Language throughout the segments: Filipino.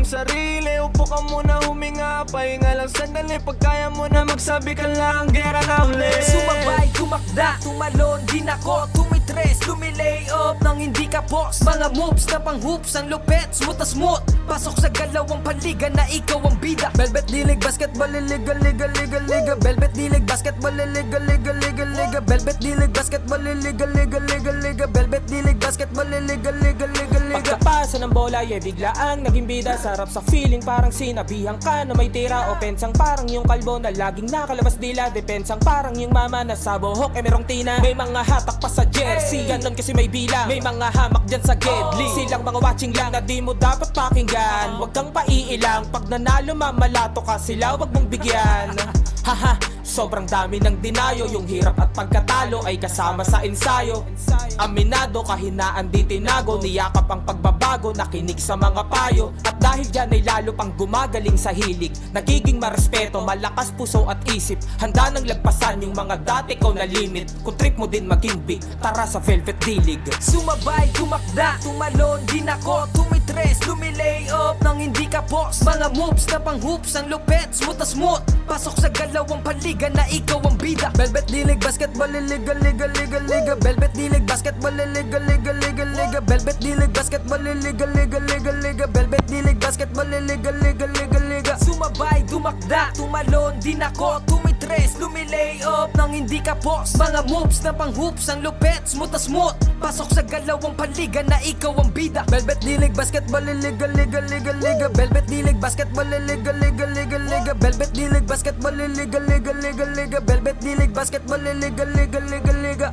sarili, upo ka muna, huminga, pahinga lang sandali. Pag kaya mo na magsabi ka lang, gera na ulit. Sumabay, tumakda, tumalon, din ako tumitres, lumilay up nang hindi ka boss. Mga moves na pang hoops, ang lupet, smooth na smooth. Pasok sa galawang panliga na ikaw ang bida. Velvet dilig, basketball, liga, liga, liga, liga. Velvet dilig, basketball, liga, liga, liga, liga. Velvet dilig, basketball, liga, liga, liga, liga. Velvet dilig, basketball, liga, liga, liga, liga. Pagkapasa ng bola, biglaang naging bida. Sarap sa feeling, parang sinabihan ka na may tira. O pensang parang yung kalbo na laging nakalabas dila. Depensang parang yung mama na sa buhok merong tina. May mga hatak pa sa jersey, ganon kasi may bilang. May mga hamak dyan sa gedli, silang mga watching lang na di mo dapat pakinggan. Huwag kang paiilang, pag nanalo mamalato ka sila, wag mong bigyan. Haha, sobrang dami ng dinayo. Yung hirap at pagkatalo ay kasama sa ensayo. Aminado, kahinaan di tinago. Niyakap ang pagbabago, nakinig sa mga payo. At dahil dyan ay lalo pang gumagaling sa hilig. Nagiging marespeto, malakas puso at isip. Handa nang lagpasan yung mga dati ko na limit. Kung trip mo din maging big, tara sa Velvet Dilig. Sumabay, tumakda, tumalon, din ako tumitres, lumilay up nang hindi ka boss. Mga moves na pang hoops, ang lupet, smooth na smooth. Pasok sa galawang panliga na ikaw ang bida. Velvet dilig, basketball, liga, liga, liga, liga. Velvet dilig, basketball, liga, liga, liga, liga. Velvet dilig, basketball, liga, liga, liga, liga. Velvet dilig, basketball, liga, liga, liga, liga. Sumabay, tumakda, tumalon, din ako tumitres, lumilay up nang hindi ka boss. Mga moves na pang hoops, ang lupet, smooth na smooth. Pasok sa galawang panliga na ikaw ang bida. Velvet dilig, basketball, liga, liga, liga, liga. Velvet dilig, basketball, liga, liga, liga, liga. Velvet dilig, basketball, liga, liga, liga, liga. Velvet dilig, basketball, liga, liga, liga, liga.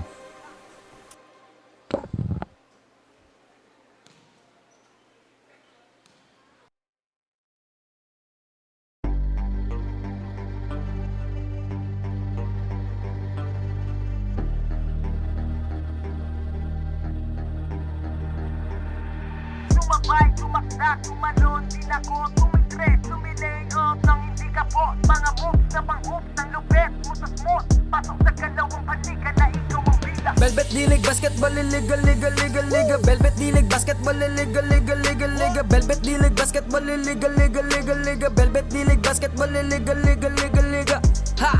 Sumabay, tumakda, tumalon, din ako tumitres, lumilay up nang hindi ka boss. Mga moves na pang hoops, ang lupet, smooth na smooth. Pasok sa galawang panliga na ikaw ang bida. Velvet dilig, basketball, liga, liga, liga, liga. Velvet dilig, basketball, liga, liga, liga, liga. Velvet dilig, basketball, liga, liga, liga, liga. Velvet dilig, basketball, liga, liga, liga, liga. Ha!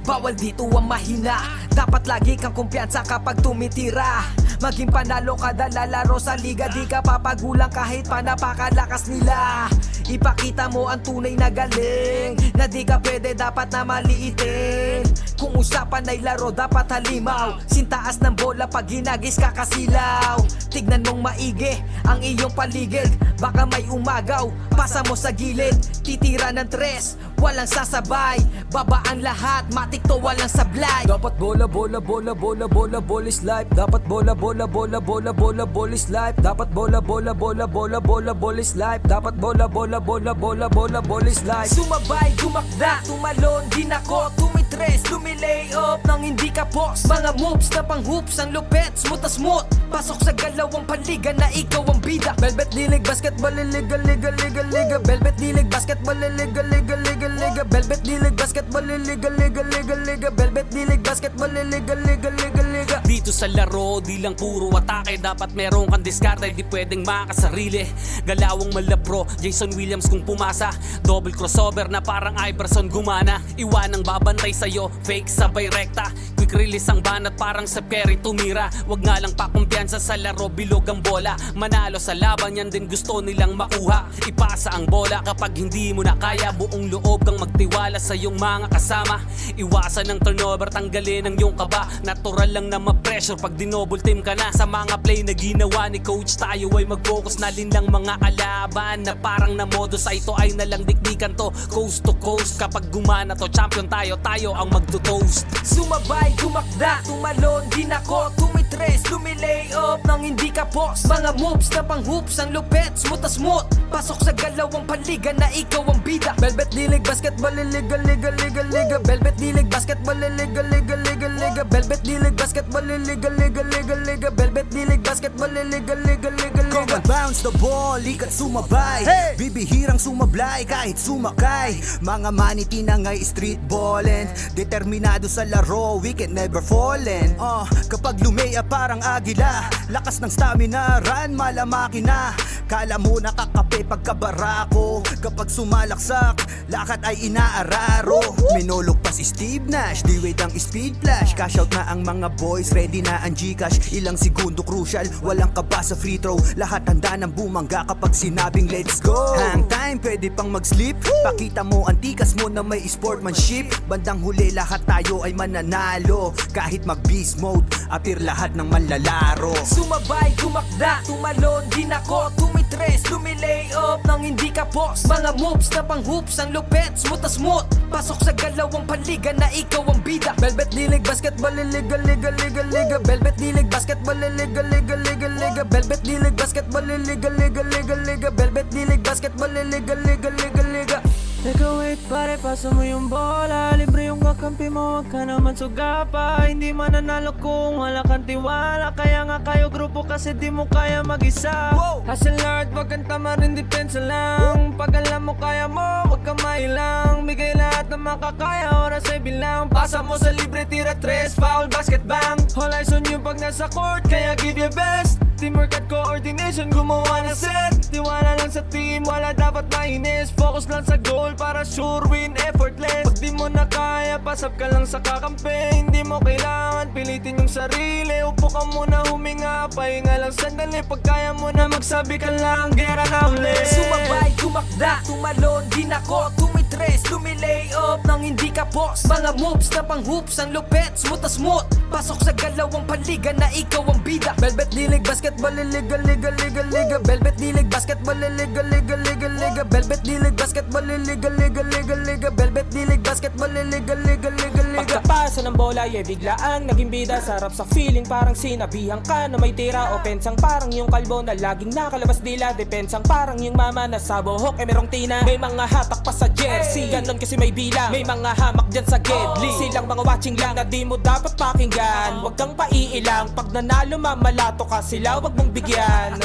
Bawal dito ang mahina. Dapat lagi kang kumpiyansa kapag tumitira. Maging panalo kada lalaro sa liga. Di ka papagulang kahit pa napakalakas nila. Ipakita mo ang tunay na galing, na di ka pwede dapat na maliitin. Kung usapan ay laro dapat halimaw. Sintaas ng bola pag hinagis ka kasilaw. Tignan mong maigi ang iyong paligid. Baka may umagaw, pasa mo sa gilid. Titira ng tres, walang sasabay. Baba ang lahat, matik to walang sablay. Dapat bola, bola, bola, bola, bola, bola is life. Dapat bola, bola, bola, bola, bola, bola is life. Dapat bola, bola, bola, bola, bola, bola is life. Dapat bola, bola, bola, bola, bola, bola is life. Sumabay, tumakda, tumalon, din ako tumitres, lumilay up nang hindi ka boss. Mga moves na pang hoops, ang lupet, smooth na smooth. Pasok sa galawang panliga na ikaw ang bida. Velvet dilig, basketball, liga, liga, liga, liga. Velvet dilig, basketball, liga, liga, liga, liga. Velvet dilig, basketball, liga, liga, liga, liga. Velvet dilig, basketball, liga, liga, liga, liga. Dito sa laro, di lang puro atake. Dapat meron kang diskarte, di pwedeng makasarili. Galawang malabro, Jason Williams kung pumasa. Double crossover na parang Iverson gumana. Iwanang babantay sa'yo, fake sabay rekta. Quick release ang banat parang sa Perry tumira. Wag nga lang pakumpiyansa sa laro, bilog ang bola. Manalo sa laban, yan din gusto nilang makuha. Ipasa ang bola kapag hindi mo na kaya. Buong loob kang magtiwala sa iyong mga kasama. Iwasan ng turnover, tanggalin ang iyong kaba. Natural lang na ma-pressure pag dinouble team ka na. Sa mga play na ginawa ni coach, tayo ay mag-focus na linlang mga kalaban. Na parang na modo sa ito ay nalang dikdikan to. Coast to coast, kapag gumana to, champion tayo, tayo ang magto-toast. Sumabay, tumakda, tumalon, din ako tumitres, lumilay up nang hindi ka boss. Mga moves na pang hoops, ang lupet, smooth na smooth. Pasok sa galawang panliga na ikaw ang bida. Velvet dilig, basketball, liga, liga, liga, liga. Velvet dilig, basketball, liga, liga, liga, liga. Velvet dilig, basketball, liga, liga, liga, liga. Velvet dilig, basketball, liga, liga, liga, liga. Come and bounce the ball, ikat sumabay. Bibihirang sumablay kahit sumakay. Mga maniti na ngay street ballin'. Determinado Aminado sa laro, we can never fallen. Kapag lumea parang agila, lakas ng stamina, run malamakina. Kala mo nakakape pagkabarako, kapag sumalaksak, lakad ay inaararo. Minulog pa si Steve Nash, di wait ang speed flash. Cash out na ang mga boys, ready na ang Gcash. Ilang segundo crucial, walang kaba sa free throw. Lahat handa ng bumangga kapag sinabing let's go. Hang time, pwede pang mag-sleep. Pakita mo ang tikas mo na may sportsmanship. Bandang huli lahat tayo ay mananalo. Kahit mag-beast mode, appear lahat ng manlalaro. Sumabay, tumakda, tumalon, din ako, tumitres, lumilay up nang hindi ka post. Mga moves na pang hoops, ang lupet, smooth na smooth. Pasok sa galawang paliga na ikaw ang bida. Velvet dilig, basketball, liga, liga, liga, liga. Velvet dilig, basketball, liga, liga, liga, liga. Velvet dilig, basketball, liga, liga, liga, liga. Velvet dilig, basketball, liga, liga, liga, liga. Teka wait pare, pasa mo yung bola. Libre yung kakampi mo, wag ka naman sugapa. Hindi mananalo kung wala kang tiwala. Kaya nga kayo grupo kasi di mo kaya mag-isa. Hustle hard, wag kang tama rin, depensa lang. Pag alam mo kaya mo, wag kang mailang. Bigay lahat ng makakaya, oras ay bilang. Pasa mo sa libre, tira tres, foul, basket bang. All eyes on you pag nasa court, kaya give your best. Teamwork at coordination, gumawa na set. Tiwala lang sa team, wala dapat mainis. Focus lang sa goal para sure win, effortless. Pag di mo na kaya, pasap ka lang sa kakampi. Hindi mo kailangan pilitin yung sarili. Upo ka muna, huminga, pahinga lang sandali. Pag kaya mo na magsabi ka lang, gera na ulit. Sumabay, tumakda, tumalon, din ako, tumitres, lumilay up nang hindi ka post. Mga moves na pang hoops, ang lupet, smooth na smooth. Pasok sa galawang paliga na ikaw ang bida. Velvet dilig, basketball, liga, liga, liga, liga. Velvet dilig, basketball, liga, liga, liga, liga. Velvet dilig, basketball, liga, liga, liga, liga. Velvet dilig, basketball, liga, liga, liga, liga. Pagkapasa ng bola, biglaang naging bida. Sarap sa feeling, parang sinabihan ka na may tira. Opensang parang yung kalbo na laging nakalabas dila. Depensang parang yung mama na sa buhok merong tina. May mga hatak pa sa jersey, ganon kasi may bilang. May mga hamak dyan sa gedli, silang mga watching lang na di mo dapat pakinggan. Huwag kang paiilang, pag nanalo mamalato ka sila, wag mong bigyan.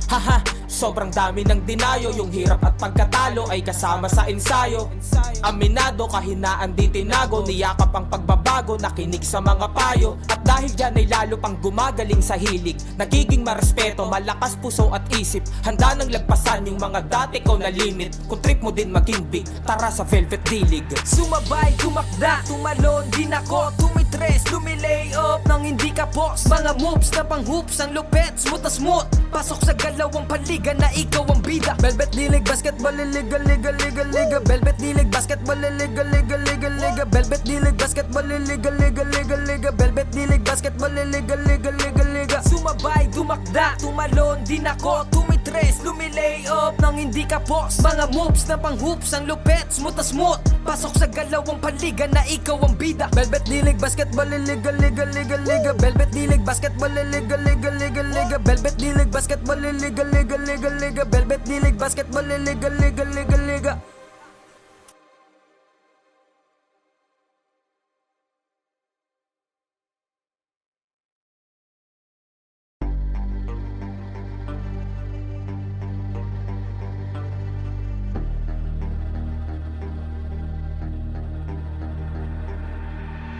Haha, sobrang dami ng dinayo. Yung hirap at pagkatalo ay kasama sa ensayo. Aminado, kahinaan di tinago. Niyakap ang pagbabago, nakinig sa mga payo. At dahil dyan ay lalo pang gumagaling sa hilig. Nagiging marespeto, malakas puso at isip. Handa nang lagpasan yung mga dati ko na limit. Kung trip mo din maging big, tara sa Velvet Dilig. Sumabay, tumakda, tumalon, din ako, tumitres, lumilay up nang hindi ka post. Mga moves na pang hoops, ang lupet, smooth na smooth. Pasok sa galawang paliga na ikaw ang bida. Velvet dilig, basketball, liga, liga, liga, liga. Velvet dilig, basketball, liga, liga, liga, liga. Velvet dilig, basketball, liga, liga, liga, liga. Velvet dilig, basketball, liga, liga, liga, liga. Sumabay, tumakda, tumalon, din ako, tumitres, lumilay up nang hindi ka post. Mga moves na pang hoops, ang lupet, smooth na smooth. Pasok sa galawang paliga na ikaw ang bida. Velvet dilig, basketball, liga, liga, liga, liga. Velvet dilig, basketball, liga, liga, liga, liga. Velvet dilig, basketball, liga, liga, liga, liga. Velvet dilig, basketball, liga, liga, liga,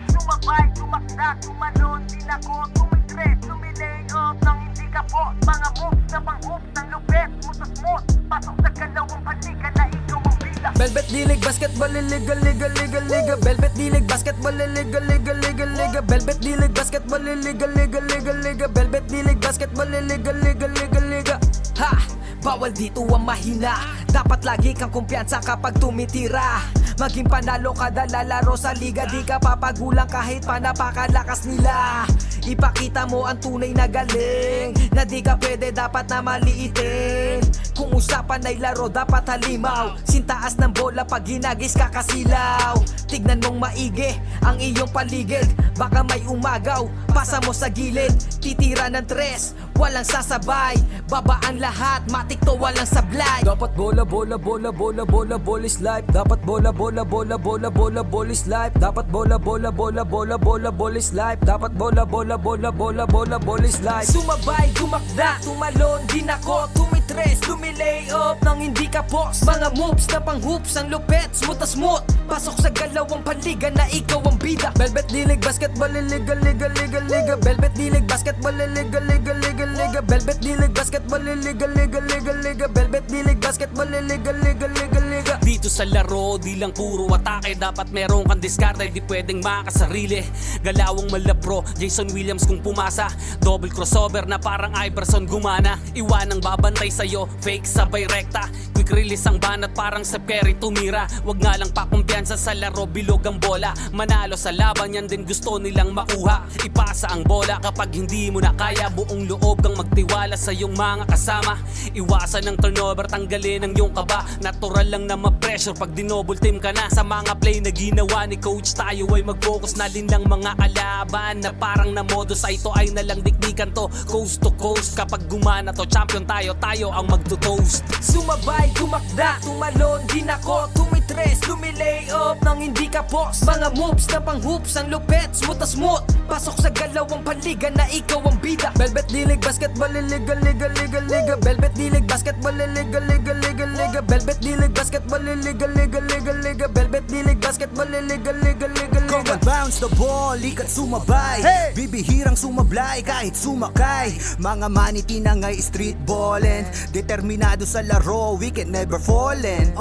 liga. Sumabay, tumakda, tumalon, din ako, tumitres, lumilay up nang hindi ka post. Mga moves na pang hoops, ang lupet, smooth na smooth. Pasok sa galawang paliga na ikaw ang bida. Velvet dilig, basketball, liga, liga, liga, liga. Velvet dilig, basketball, liga, liga, liga, liga. Velvet dilig, basketball, liga, liga, liga, liga. Velvet dilig, basketball, liga, liga, liga, liga. Ha! Bawal dito ang mahina. Dapat lagi kang kumpiyansa kapag tumitira. Maging panalo kada lalaro sa liga. Di ka papagulang kahit pa napakalakas nila. Ipakita mo ang tunay na galing. Na di ka pwede dapat na maliitin. Kung usapan ay laro dapat halimaw. Sintaas ng bola pag ginagis kakasilaw. Tignan mong maigi ang iyong paligid. Baka may umagaw, pasa mo sa gilid. Titira ng tres, walang sasabay. Babaan lahat, matik to walang sablay. Dapat bola, bola, bola, bola, bola, bola is life. Dapat bola, bola, bola, bola, bola, bola is life. Dapat bola, bola, bola, bola, bola, bola is life. Dapat bola, bola, bola, bola, bola, bola is life. Sumabay, tumakda, tumalon, din ako, tumitre tumitres, lumilay off nang hindi ka boss. Mga moves na pang hoops, ang lupet, smooth na smooth. Pasok sa galawang panliga na ikaw ang bida. Velvet Dilig Basketball, liga, liga, liga, liga. Velvet Dilig Basketball, liga, liga, liga, liga. Velvet Dilig Basketball, liga, liga, liga, liga. Velvet Dilig Basketball, liga, liga, liga, liga. Dito sa laro, di lang puro atake. Dapat meron kang diskarte, di pwedeng makasarili. Galawang malabro, Jason Williams kung pumasa. Double crossover na parang Iverson gumana. Iwanang babantay sa'yo, fake sabay rekta. Quick release ang banat parang Steph Curry tumira. Wag nga lang pakumpiyansa sa laro, bilog ang bola. Manalo sa laban, yan din gusto nilang makuha. Ipasa ang bola kapag hindi mo na kaya. Buong loob kang magtiwala sa iyong mga kasama. Iwasan ng turnover, tanggalin ang iyong kaba. Natural lang na ma-pressure pag dinouble team ka na. Sa mga play na ginawa ni coach, tayo ay mag-focus na lang mga kalaban. Na parang na modus, ay ito ay nalang dikdikan to. Coast to coast, kapag gumana to, champion tayo, tayo ang magto-toast. Sumabay, tumakda, tumalon, din ako tumitres, lumilay off nang hindi ka boss. Mga moves na pang hoops, ang lupet, smooth na smooth. Pasok sa galawang panliga na ikaw ang bida. Velvet Dilig Basketball, liga, liga, liga, liga. Velvet Dilig Basketball, liga, liga, liga, liga. Velvet Dilig Basketball, liga, liga, liga, liga. Velvet Dilig Basketball, liga, liga, liga, Come liga. and bounce the ball, ikat sumabay. Bibihirang sumablay kahit sumakay. Mga maniti na nga'y street ballin'. Determinado sa laro, we can never fallin'.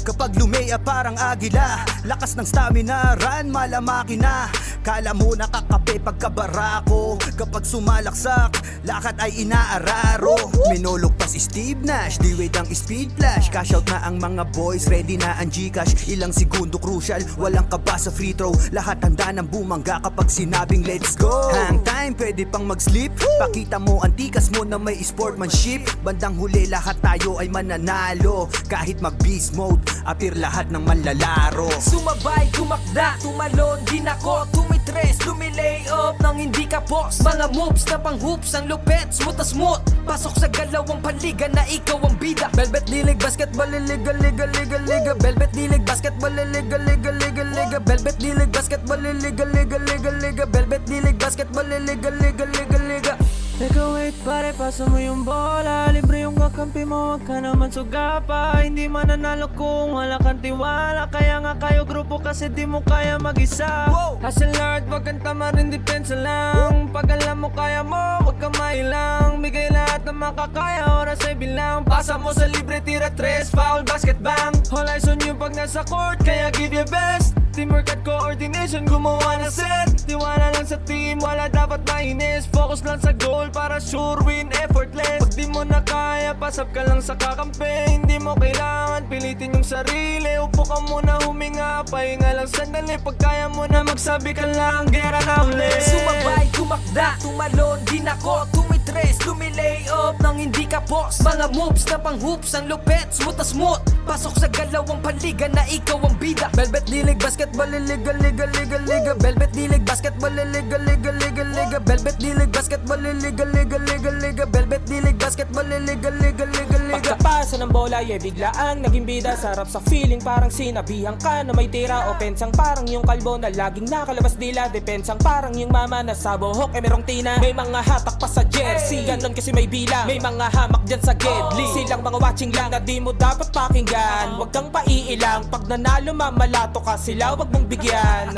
Kapag lumea parang agila. Lakas ng stamina, run malamaki na. Kala mo nakakape pagkabarako. Kapag sumalaksak, lakad ay inaararo. Minulog pa si Steve Nash, di wait ang speed flash. Cash out na ang mga boys, ready na ang Gcash. Ilang segundo crucial, walang kaba sa free throw. Lahat handa ng bumangga kapag sinabing let's go. Hang time, pwede pang mag-sleep. Pakita mo ang tikas mo na may sportsmanship. Bandang huli lahat tayo ay mananalo. Kahit mag-beast mode, appear lahat ng manlalaro. Sumabay, tumakda, tumalon, din ako tumitres, lumilay off nang hindi ka boss. Mga moves na pang hoops, ang lupet, smooth na smooth. Pasok sa galawang panliga na ikaw ang bida. Velvet Dilig Basketball, liga, liga, liga, liga. Velvet Dilig Basketball, liga, liga, liga, liga. Velvet Dilig Basketball, liga, liga, liga, liga. Velvet Dilig Basketball, liga, liga, liga, liga. Teka wait pare, pasa mo yung bola. Libre yung kakampi mo, wag ka naman sugapa. Hindi mananalo kung wala kang tiwala. Kaya nga kayo grupo kasi di mo kaya mag-isa. Hustle hard, wag kang tamarin, depensa lang. Pag alam mo kaya mo, wag ka mailang. Bigay lahat ng makakaya, oras ay bilang. Pasa mo sa libre, tira tres, foul, basket bang. All eyes on you pag nasa court, kaya give your best. Teamwork at coordination, gumawa na set. Tiwala lang sa team, wala dapat mainis. Focus lang sa goal para sure win, effortless. Pag di mo na kaya, pasap ka lang sa kakampi. Hindi mo kailangan pilitin yung sarili. Upo ka muna, huminga, pahinga lang sandali. Pag kaya mo na magsabi ka lang, gera na ulit. Sumabay, tumakda, tumalon, din ako tumitres, lumilay off nang hindi ka boss. Mga moves na pang hoops, ang lupet, smooth na smooth. Pasok sa galawang panliga na ikaw ang bida. Velvet Dilig Basketball, liga, liga, liga, liga. Velvet Dilig Basketball, liga, liga, liga, liga. Velvet Dilig Basketball, liga, liga, liga, liga. Velvet Dilig Basketball, liga, liga, liga, liga. Pagkapasa ng bola, biglaang naging bida. Sarap sa feeling parang sinabihan ka na may tira. Opensang parang yung kalbo na laging nakalabas dila. Depensang parang yung mama na sa buhok merong tina. May mga hatak pa sa jersey, ganon kasi may bilang. May mga hamak dyan sa gedli. Silang mga watching lang na di mo dapat pakinggan. Huwag kang paiilang, pag nanalo mamalato ka sila, wag mong bigyan.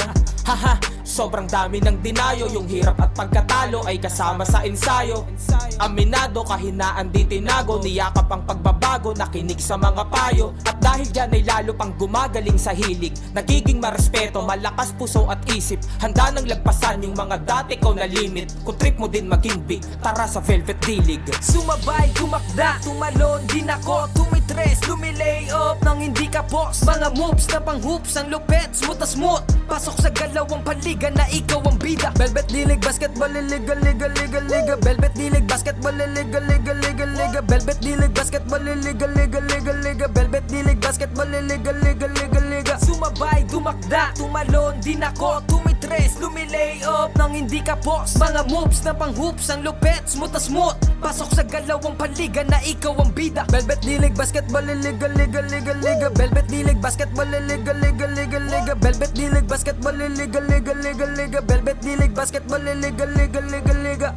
Haha, sobrang dami ng dinayo. Yung hirap at pagkatalo ay kasama sa ensayo. Aminado, kahinaan di tinago. Niyakap ang pagbabago, nakinig sa mga payo. At dahil dyan ay lalo pang gumagaling sa hilig. Nagiging marespeto, malakas puso at isip. Handa nang lagpasan yung mga dati ko na limit. Kung trip mo din maging big, tara sa Velvet Dilig. Sumabay, tumakda, tumalon, din ako tumitres, lumilay off nang hindi ka boss. Mga moves na pang hoops, ang lupet, smooth na smooth. Pasok sa galawang panliga na ikaw ang bida. Velvet Dilig Basketball, liga, liga, liga, liga. Velvet Dilig Basketball, liga, liga, liga, liga. Velvet Dilig Basketball, liga, liga, liga, liga. Velvet Dilig Basketball, liga, liga, liga, liga. Sumabay, tumakda, tumalon, din ako tumitres, lumilay off nang hindi ka boss. Mga moves na pang hoops, ang lupet, smooth na smooth. Pasok sa galawang panliga na ikaw ang bida. Velvet Dilig Basketball, liga, liga, liga, liga. Velvet Dilig Basketball, liga, liga, liga, liga. Velvet Dilig Basketball, liga, liga, liga, liga. Velvet Dilig Basketball, liga, liga, liga, liga.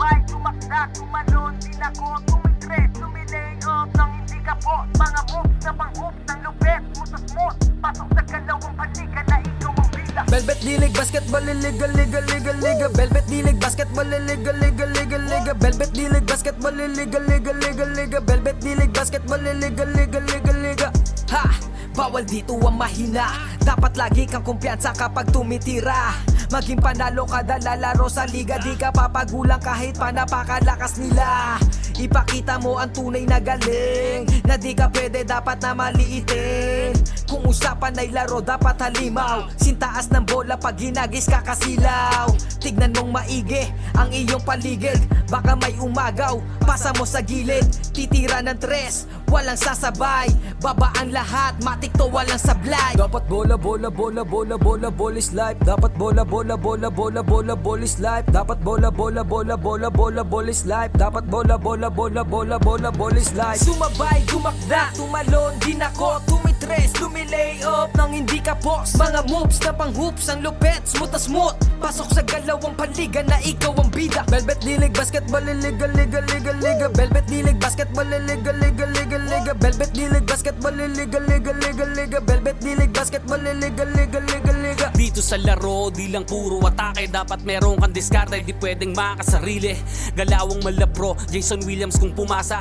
Sumabay, tumakda, tumalon, dinako, tumitres, tumilay off nang hindi kapot. Mga moves na pang-hoops ng lupet mo sa smooth. Pasok sa kalawang panika na ikaw ang bida. Velvet dilig basketball illegal liga liga liga Velvet dilig basketball illegal liga liga liga Velvet dilig basketball illegal liga liga liga Velvet dilig basketball illegal liga liga liga. Ha! Bawal dito ang mahina. Dapat lagi kang kumpiyansa kapag tumitira. Maging panalo kada lalaro sa liga. Di ka papagulang kahit pa napakalakas nila. Ipakita mo ang tunay na galing. Na di ka pwede dapat na maliitin. Kung usapan ay laro dapat halimaw. Sintaas ng bola pag ginagis kakasilaw. Tignan mong maigi ang iyong paligid. Baka may umagaw, pasa mo sa gilid. Titira ng tres, walang sasabay. Babaan lahat, matik to walang sablay. Dapat bola bola bola bola bola bola is life. Dapat bola bola bola bola bola bola is life. Dapat bola bola bola bola bola bola is life. Dapat bola bola bola bola bola bola is life. Sumabay, tumakda, tumalon, dinako, tumitres, lumilay up nang hindi ka boss. Mga moves na pang-hoops, ang lupet, smooth na smooth. Pasok sa galawang paliga na ikaw ang bida. Velvet dilig basketball illegal liga liga liga Velvet dilig basketball illegal liga liga liga Velvet dilig basketball illegal liga liga liga Velvet dilig basketball illegal liga liga liga. Dito sa laro, di lang puro atake. Dapat meron kang diskarte, di pwedeng makasarili. Galawang malapro, Jason Williams kung pumasa.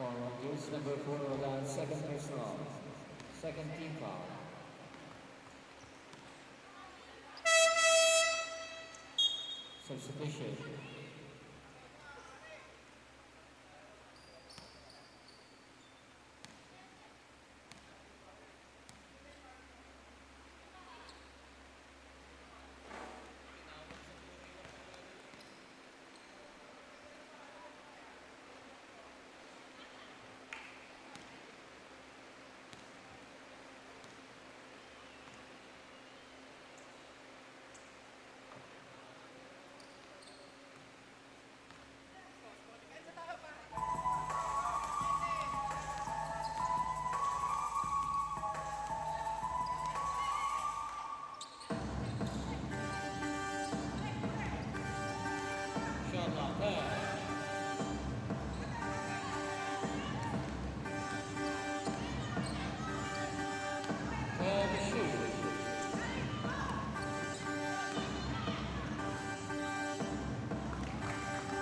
For use number 4, Roland, second personal. Second team foul. Substitution. Shot clock 10. Shoot.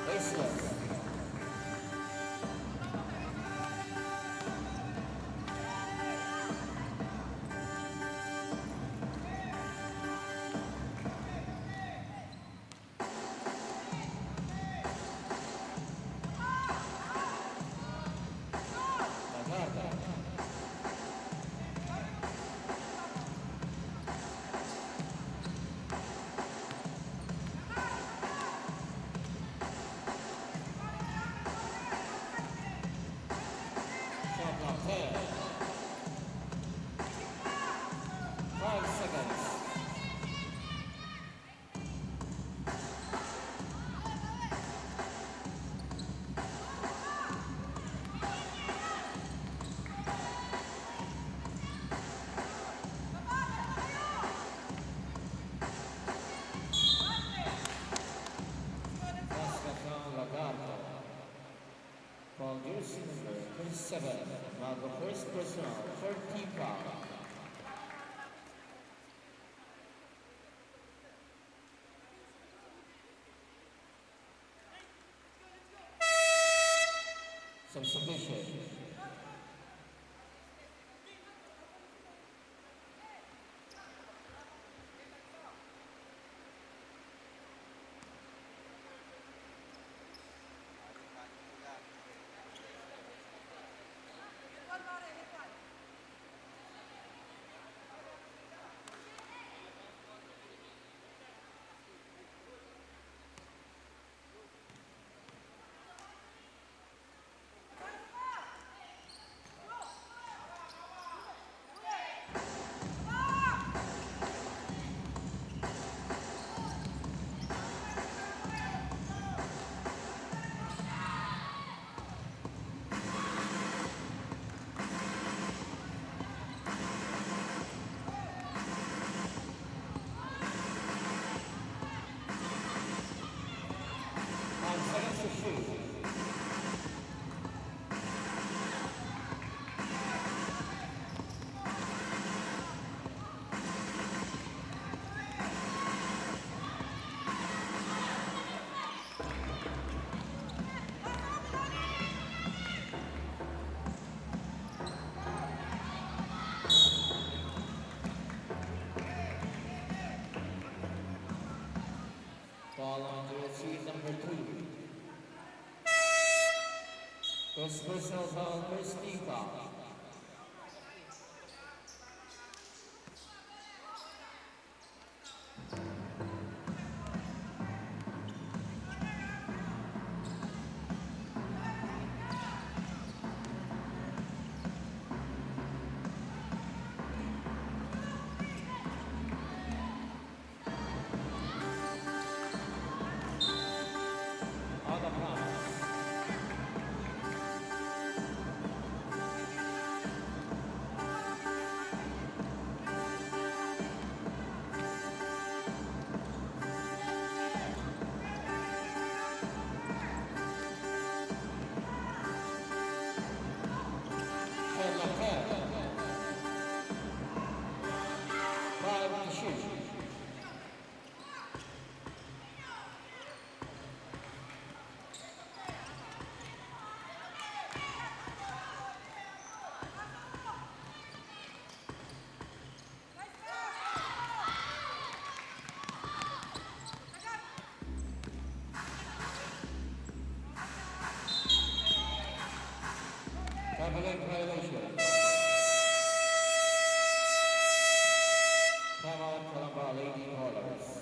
Baseless. Lagarda. Shot clock 10. 5 seconds. Pascal Lagarde. For jersey number 37, Mago first personal, third team foul. Substitution. Seconds to shoot. Ball on jersey number 2. First personal foul, first team foul. Out of bounds. Traveling violation. Come on, Kalamba Lady Ballers.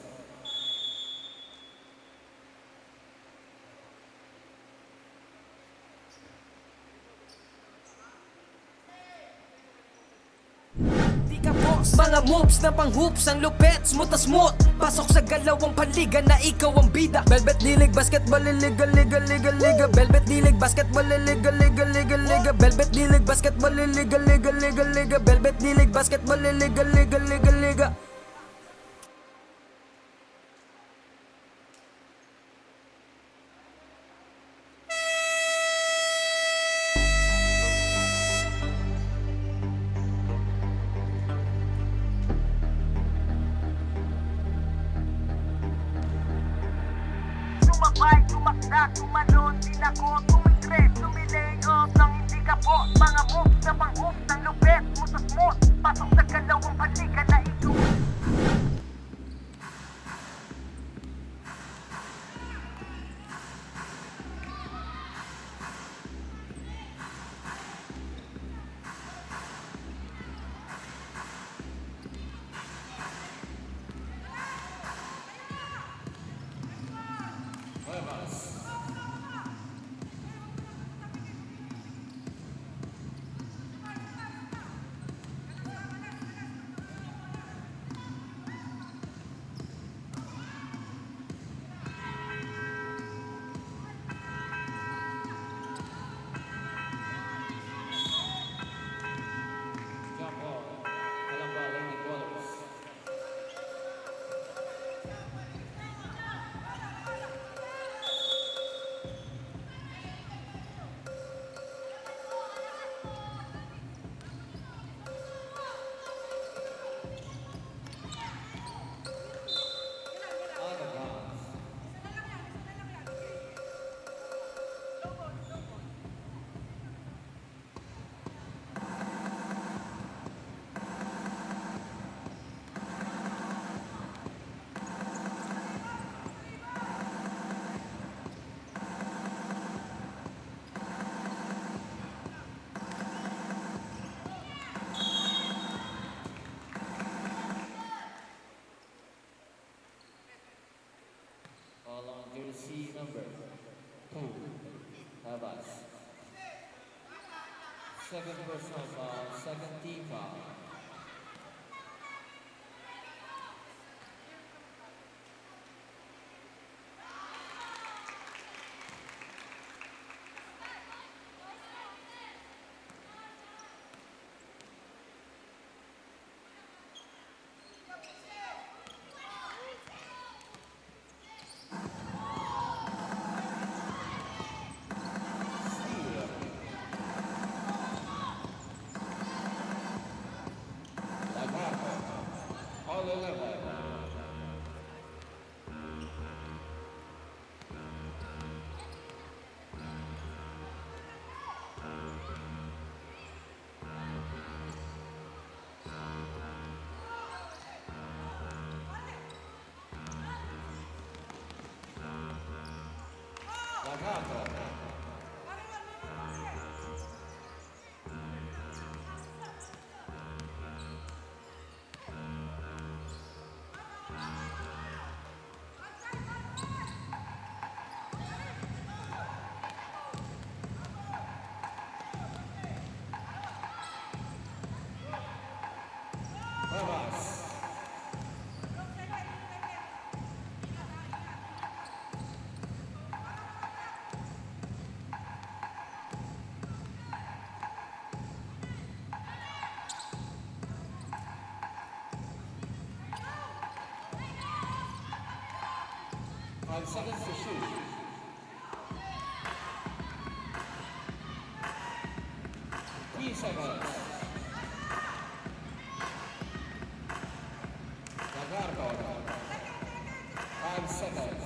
Di ka boss. Mga moves na pang hoops, ang lupet, smooth na smooth. Pasok sa galawang panliga na ikaw ang bida. Velvet dilig, basketball, liga, liga, liga, liga. Velvet dilig, basketball, liga, liga, liga, liga. Velvet dilig, basketball, liga, liga, liga, liga. Velvet dilig, basketball, liga, liga, liga, liga. Sumabay, tumakda, tumalon, tinako, tumigre, tumilay off nang hindi ka po. Mga moves na pang hoops, ang lupet, smooth na smooth. Pasok sa galawang panliga na ikaw. Jump ball. Kalamba Lady Ballers. Out of bounds. Ball on jersey number 2. Habas. Second personal foul, second team foul. All 11. Lagarto. Habas. Five seconds to shoot. Three seconds. Lagarto. 5 seconds.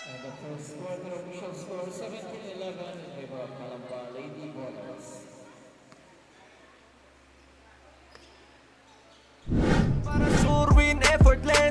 And the first quarter official score 17-11 in favor of Kalamba Lady Ballers. Para sure win effortless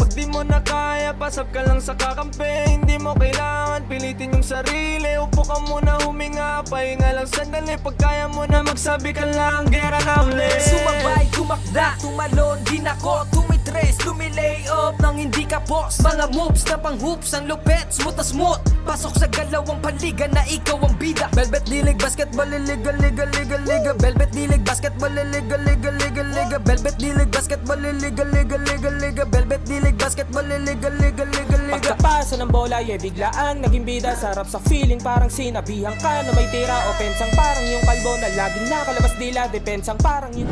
mo na kaya, pasap ka lang sa kakampi. Hindi mo kailangan pilitin yung sarili. Upo ka muna, huminga, pahinga lang sandali. Pag kaya mo na magsabi ka lang, gera na uli. Sumabay, tumakda, tumalon, din ako tumitres, lumilay up nang hindi ka boss. Mga moves na pang hoops, ang lupet, smooth na smooth. Pasok sa galawang panliga na ikaw ang bida. Velvet dilig, basketball, liga, liga, liga, liga. Velvet dilig, basketball, liga, liga, liga, liga. Velvet dilig, basketball, liga, liga, liga, liga. Velvet dilig, basketball, liga, liga, liga, liga. Pagkapasa ng bola, biglaang naging bida. Sarap sa feeling, parang sinabihan ka na may tira. Opensang parang yung kalbo na laging nakalabas dila. Depensang parang yung...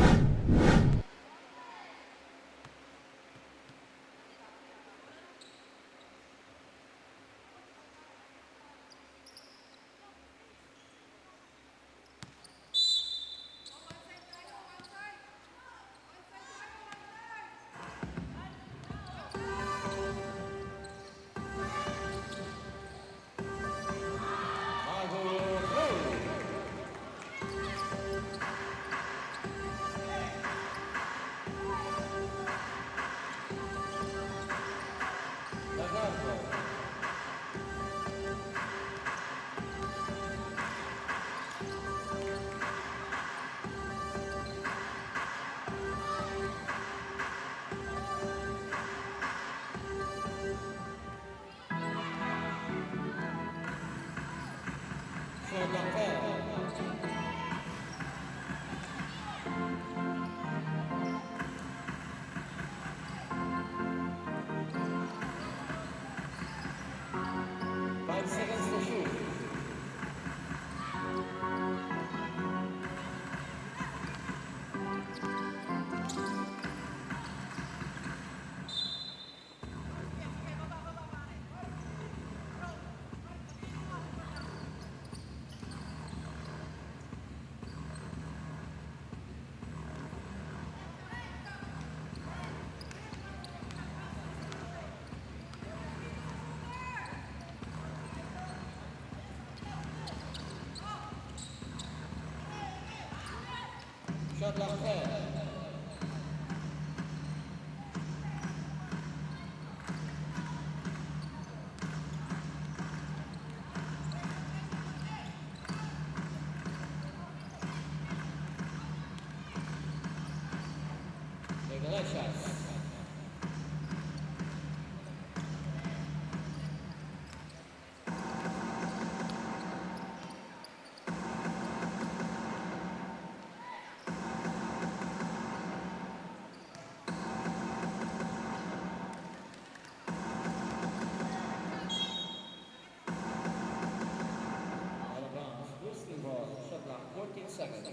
Shot clock 10. Take the left shot. Out of bounds. Loosely ball. Shot clock 14 seconds.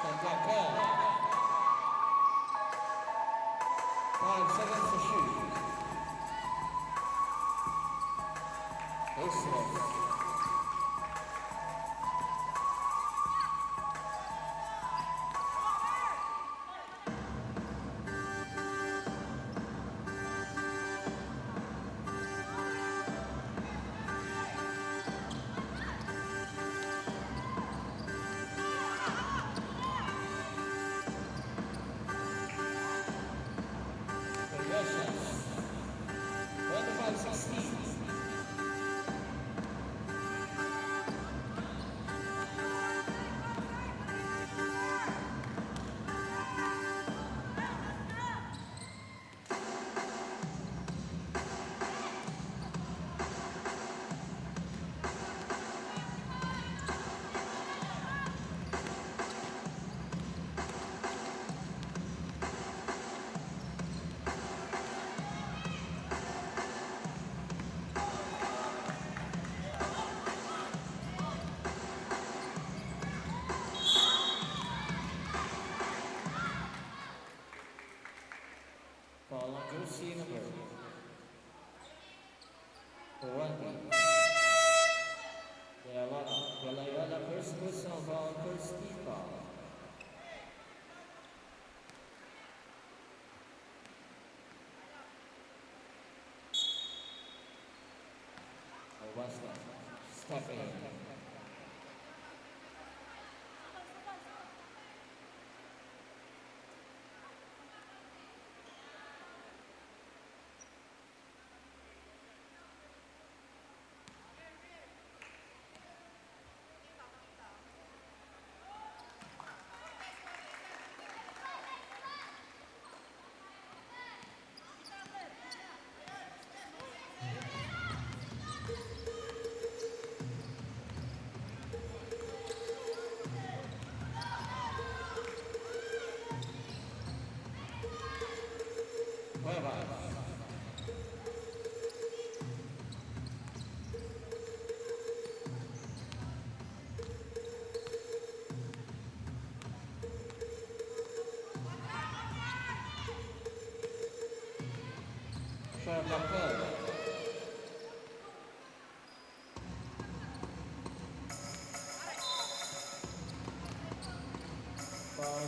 Tangaka. 5 seconds to shoot. Excellent. Congratulations. 25-16. Foul on jersey number 20. Delayala first personal foul, first team foul. What's that? Step in.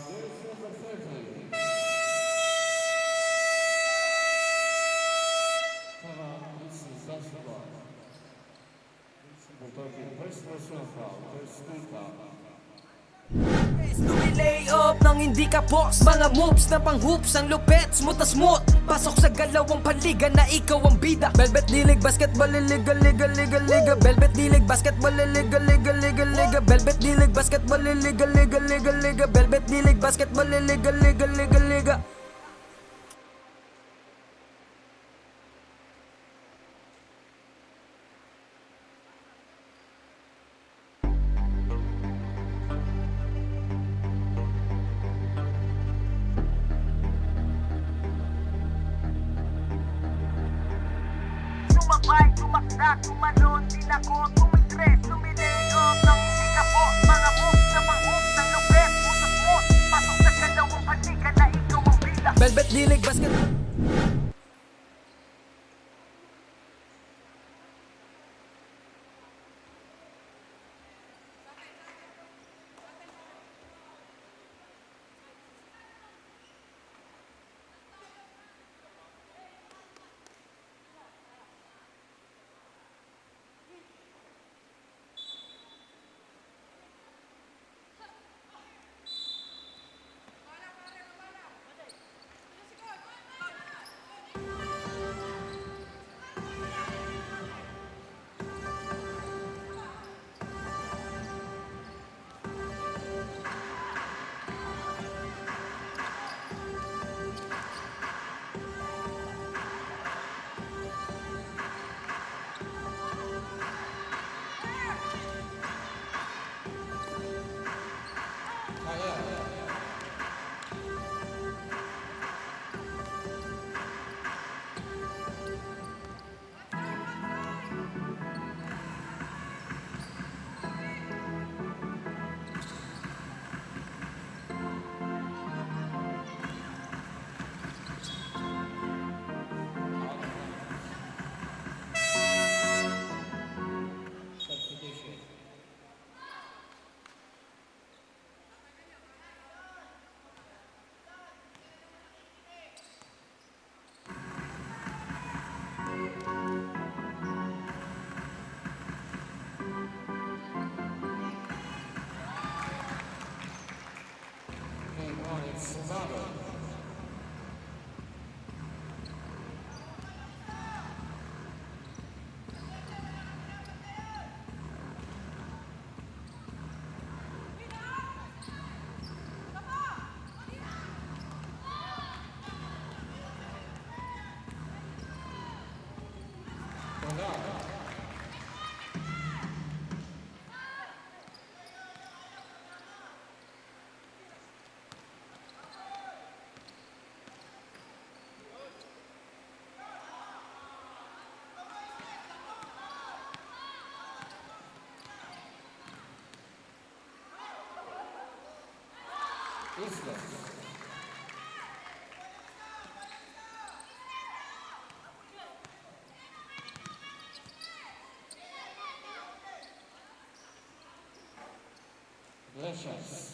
Jersey number 30. Come on, this is basketball. Number 30, first personal foul, first team foul. Lumilay up nang hindi ka boss. Mga moves na pang hoops, ang lupet, smooth na smooth. Pasok sa galawang paliga na ikaw ang bida. Velvet Dilig Basketball Liga Liga Liga Liga. Velvet Dilig Basketball Liga Liga Liga Liga. Velvet Dilig Basketball Liga Liga Liga Liga. Velvet Dilig Basketball Liga Liga Liga Liga. Sumabay, tumakda, tumalon, tinako, tumigres, tumilay up nang hindi ka po. Mga moves na pang-hoops ng lupet, smooth. Pasok sa galawang paliga na ikaw ang bida. Velvet Dilig Basketball. Robert. Bernard. Islas. Iglesias.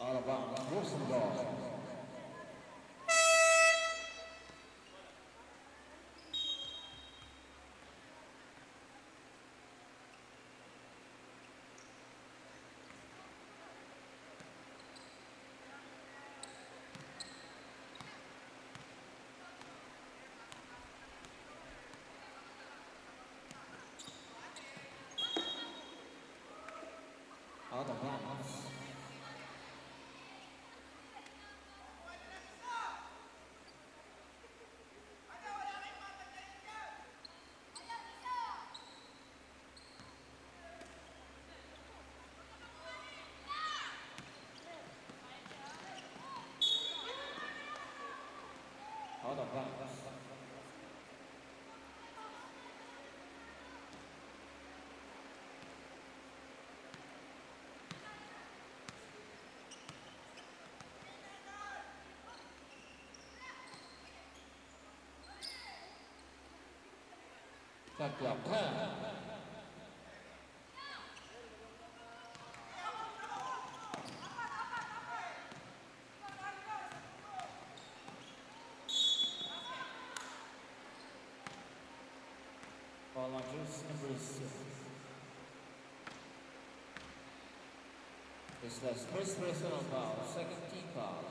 Alabama, Rosendahl. Out of bounds. Out of bounds. Shot clock 10. Ball launchers number 6. Islas first personal foul, second team foul.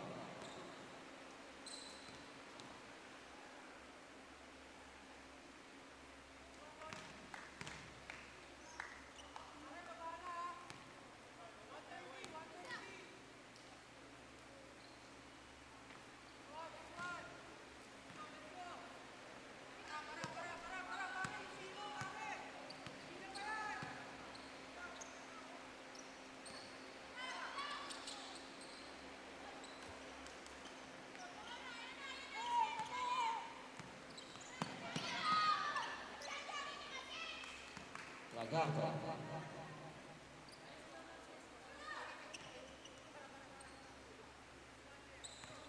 Lagarto.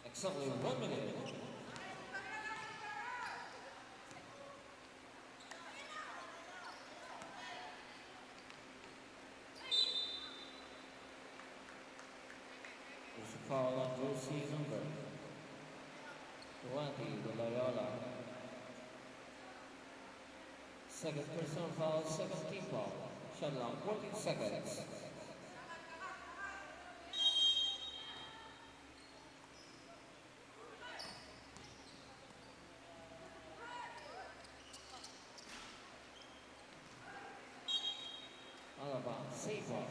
Exactly 1 minute. There's a foul on Josie number 20 with Loyola. Second personal foul, second team foul. Shot long 14 seconds. Alabama, save ball.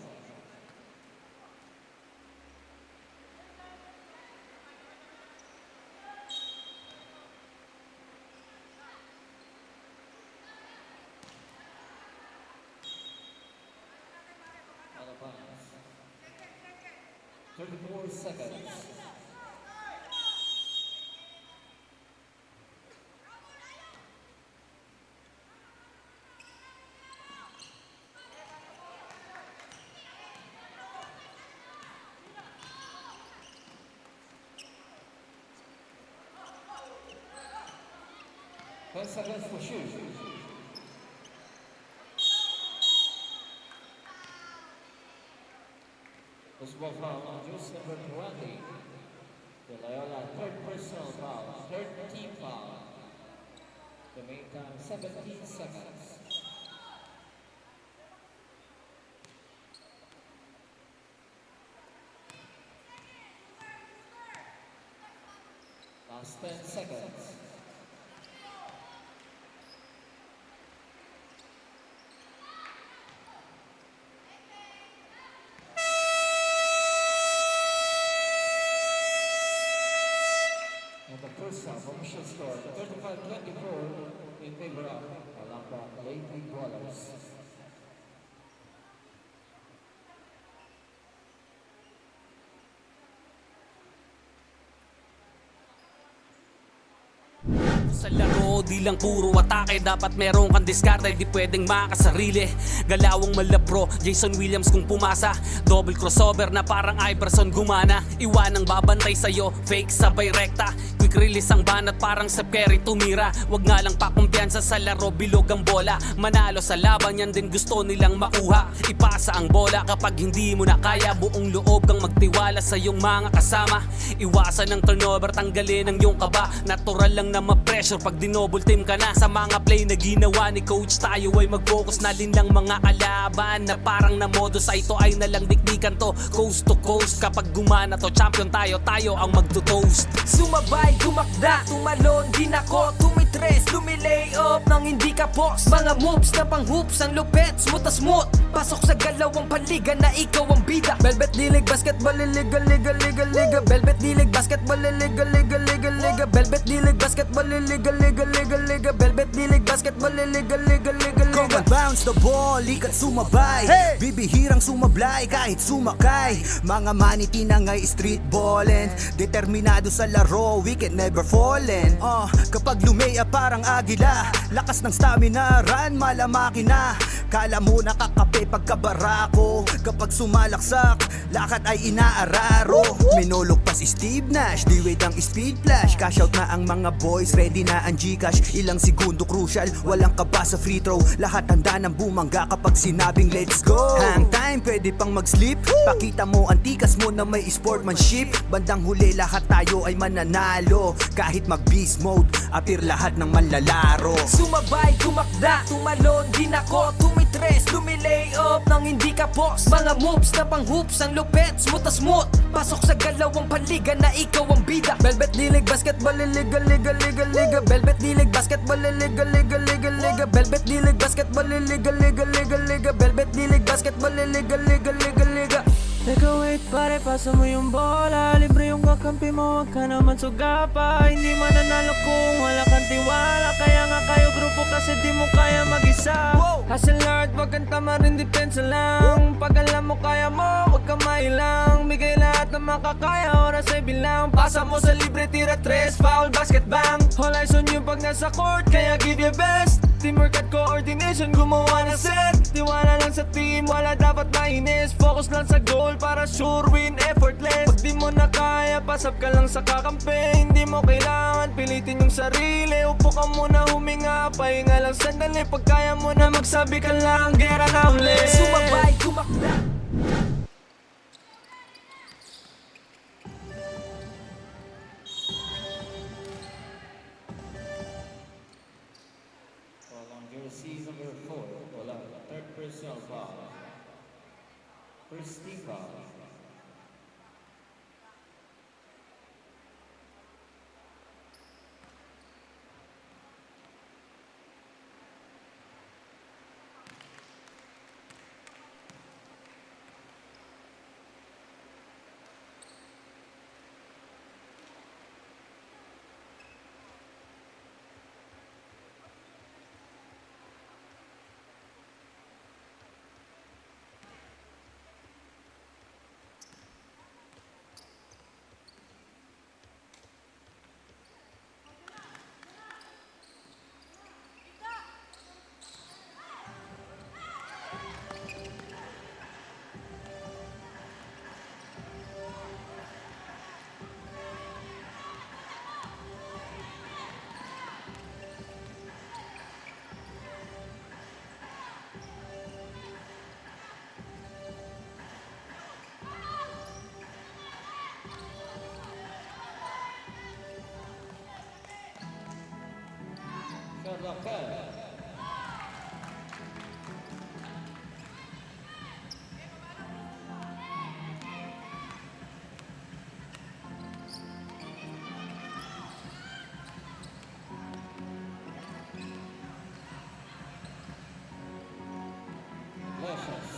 Alabama. 34 seconds. Ten seconds for shoot. Football foul on juice number 20. De Loyola, third personal foul, third team foul. The main time 17 seconds. Last 10 seconds. And the first half, official score 35-24 in favor of Alambra Lady Dwellers. Sa laro, di lang puro atake. Dapat meron kang diskarte, di pwedeng makasarili. Galawang malabro, Jason Williams kung pumasa. Double crossover na parang Iverson gumana. Iwanang babantay sa'yo, fake sabay rekta. Quick release ang banat parang Steph Curry tumira. Wag nga lang pakumpiyansa sa laro, bilog ang bola. Manalo sa laban, yan din gusto nilang makuha. Ipasa ang bola kapag hindi mo na kaya. Buong loob kang magtiwala sa iyong mga kasama. Iwasan ng turnover, tanggalin ang iyong kaba. Natural lang na ma-pressure pag dinouble team ka na. Sa mga play na ginawa ni coach, tayo ay mag-focus na din lang mga kalaban. Na parang na modus, ay ito ay nalang dikdikan to. Coast to coast, kapag gumana to, champion tayo, tayo ang magto-toast. Sumabay, tumakda, tumalon, di nako, tumitres, lumilay up nang hindi ka post. Mga moves na pang hoops, ang lupet, smooth na smooth. Pasok sa galawang paliga na ikaw ang bida. Velvet Dilig Basketball, liga, liga, liga, liga. Velvet Dilig Basketball, liga, liga, liga, liga. Velvet Dilig Basketball, liga, liga, liga, liga. Velvet Dilig Basketball, liga, liga, liga, Come liga. and bounce the ball, likat sumabay. Bibihirang sumablay kahit sumakay. Mga maniti na ngay street ballin'. Determinado sa laro, wicked never fallen. Kapag lumea parang agila. Lakas ng stamina, run malamaki na. Kala mo nakakape pagkabarako. Kapag sumalaksak, lakad ay inaararo. Minulog pa si Steve Nash, di wait ang speed flash. Cash out na ang mga boys, ready na ang Gcash. Ilang segundo crucial, walang kaba sa free throw. Lahat handa ng bumangga kapag sinabing let's go. Hang time, pwede pang mag-sleep. Pakita mo ang tikas mo na may sportsmanship. Bandang huli lahat tayo ay mananalo. Kahit mag-beast mode, appear lahat ng manlalaro. Sumabay, tumakda, tumalon, di nako, tumitres, lumilay up nang hindi ka post. Mga moves na pang hoops, ang lupet, smooth na smooth. Pasok sa galawang paliga na ikaw ang bida. Velvet Dilig Basketball, liga, liga, liga, liga. Velvet Dilig Basketball, liga, liga, liga, liga. Velvet Dilig Basketball, liga, liga, liga, liga. Velvet Dilig Basketball, liga, liga, liga, liga. Teka wait pare, pasa mo yung bola. Libre yung kakampi mo, wag ka naman sugapa. Hindi mananalo kung wala kang tiwala. Kaya nga kayo grupo kasi di mo kaya mag-isa. Hustle hard, wag kang tamarin, depensa lang. Pag alam mo kaya mo, wag kang mailang. Bigay lahat ng makakaya, oras ay bilang. Pasa mo sa libre, tira tres, foul, basket bang. All eyes on you pag nasa court, kaya give your best. Teamwork at coordination, gumawa na set. Tiwala lang sa team, wala dapat mainis. Focus lang sa goal para sure win, effortless. Pag di mo na kaya, pasap ka lang sa kakampi. Hindi mo kailangan pilitin yung sarili. Upo ka muna, huminga, pahinga lang sandali. Pag kaya mo na magsabi ka lang, gera na ulit. Sumabay, tumakda. Foul on jersey number 4, wala. Third personal foul. First team foul. Sherlock. Iglesias.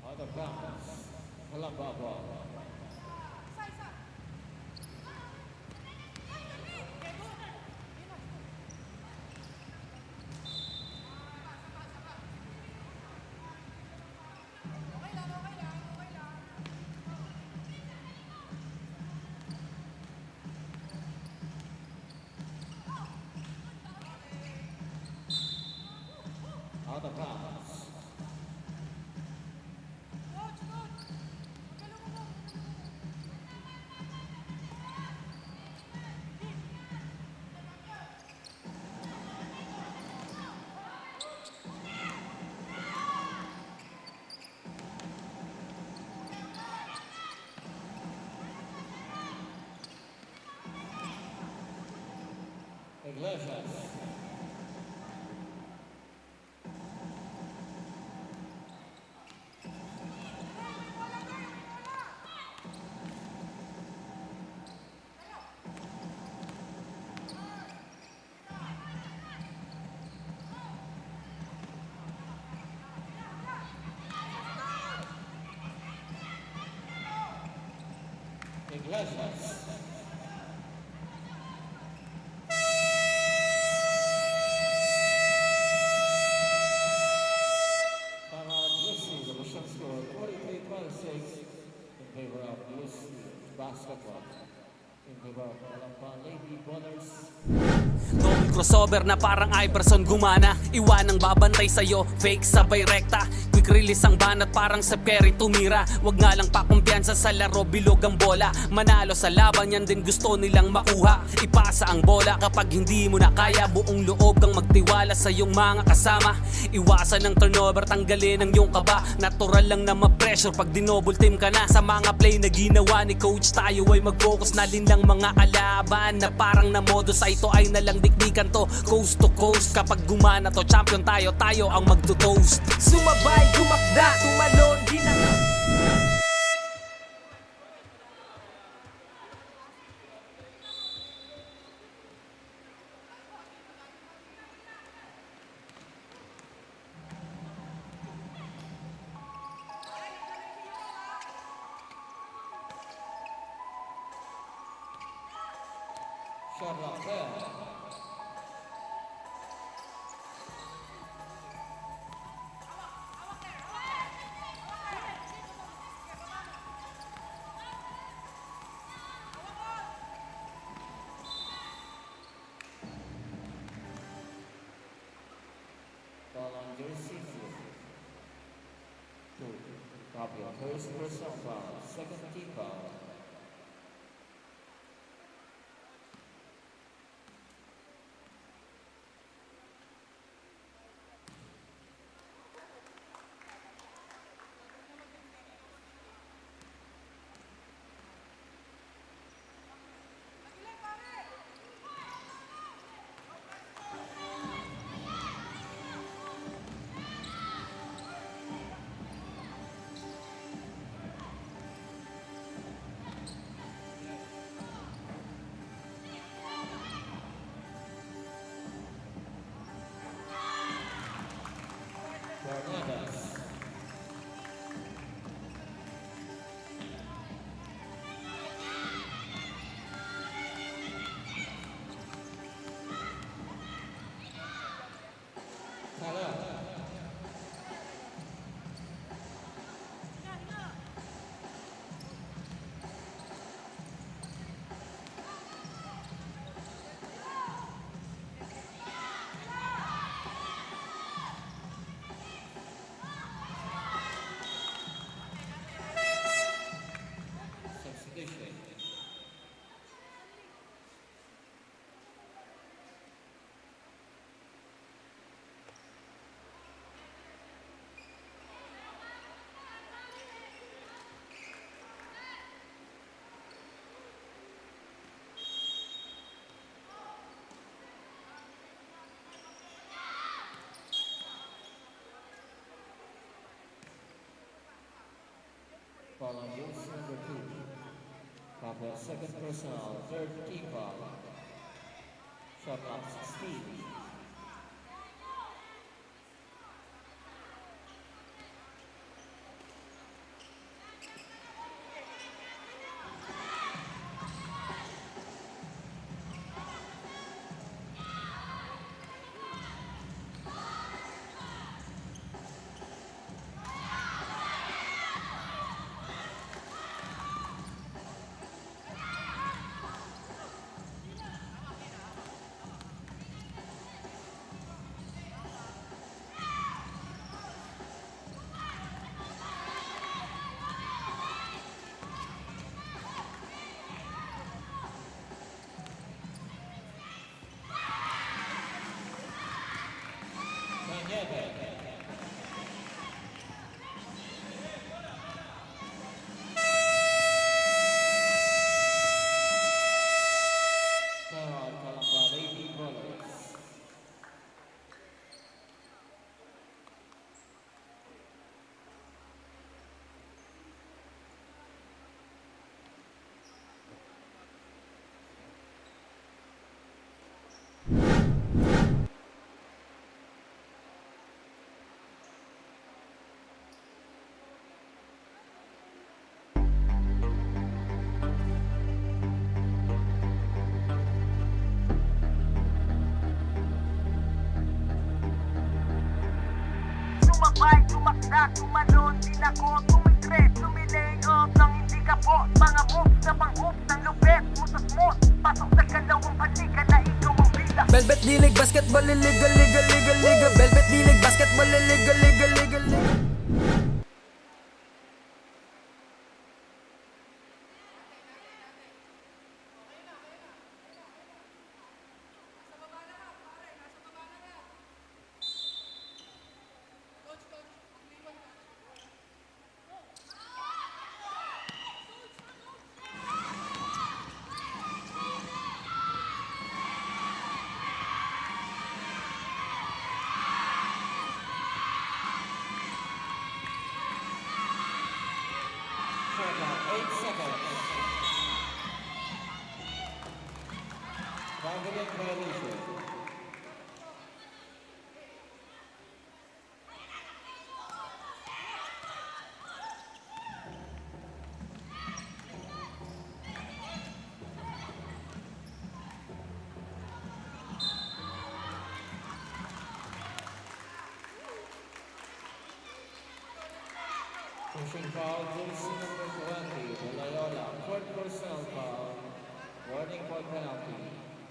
Out of bounds. Colombo ball. Out of bounds. Iglesias. Iglesias. Timeout, Lucy, the Bishop score 43-26 in favor of Lucy basketball. In favor of Calamba Lady Brothers. Double crossover na parang Iverson gumana. Iwanang babantay sa'yo, fake sabay rekta. Quick release ang banat parang Steph Curry tumira. Wag nga lang pakumpiyansa sa laro, bilog ang bola. Manalo sa laban, yan din gusto nilang makuha. Ipasa ang bola kapag hindi mo na kaya. Buong loob kang magtiwala sa iyong mga kasama. Iwasan ng turnover, tanggalin ang iyong kaba. Natural lang na ma-pressure pag dinouble team ka na. Sa mga play na ginawa ni coach, tayo ay mag-focus na din lang mga kalaban. Na parang na modo sa ito ay nalang dikdikan to. Coast to coast, kapag gumana to, champion tayo, tayo ang magto-toast. Sumabay, gumakda, tumalon, di na Sherlock. Ball on jersey 2. Copy of first personal foul. Second team foul. foul on jersey number 2. Couple second personal, third team foul. Shot clock 16. Carol Calamba, Lady Bullets. Sumabay, tumakda, tumalon, dinako, tumitre, tumilay off nang hindi kapot. Mga moves na pang-hoops ng lupet, musas mo, pasok sa kalawang panika na ikaw ang bida. Velvet Dilig Basketball Liga Liga Liga Liga Velvet Dilig Basketball Liga Liga Liga Liga. Shot clock 8 seconds. Violent violation. Pushing foul, jersey number 20, Loyola. Fourth personal foul. Warning for penalty.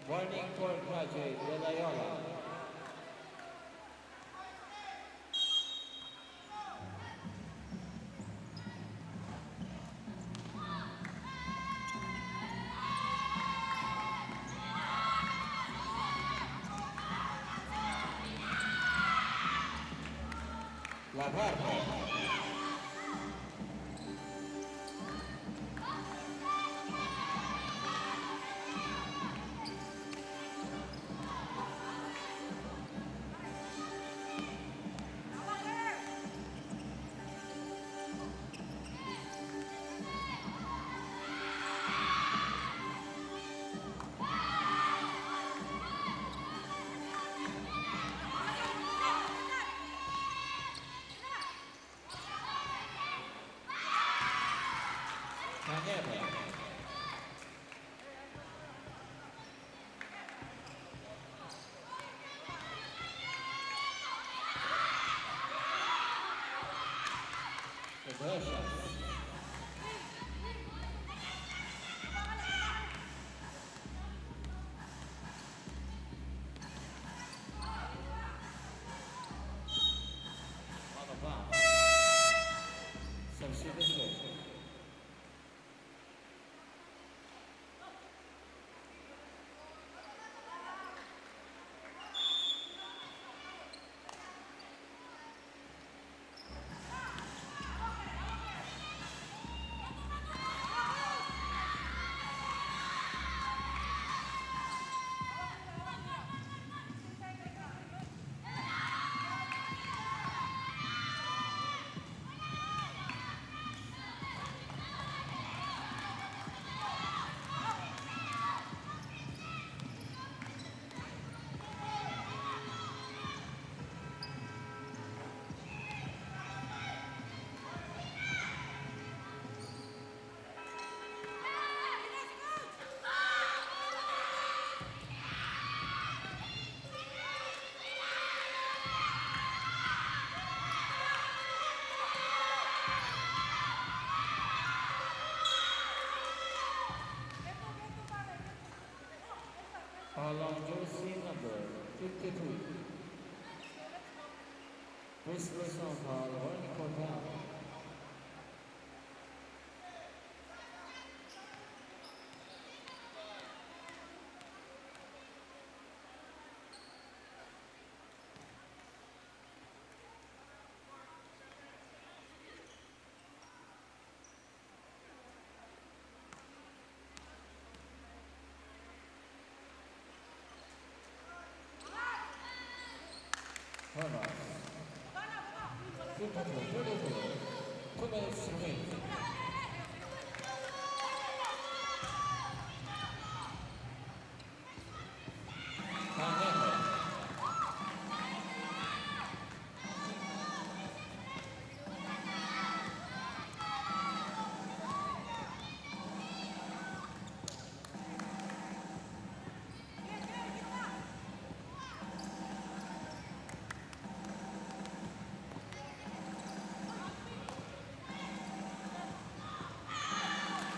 Warning for graduate, Loyola. Lagarde. Cañete. Possession. On the bounce. Substitution. Hermas. 52-34. 2 minutes remaining. Panema.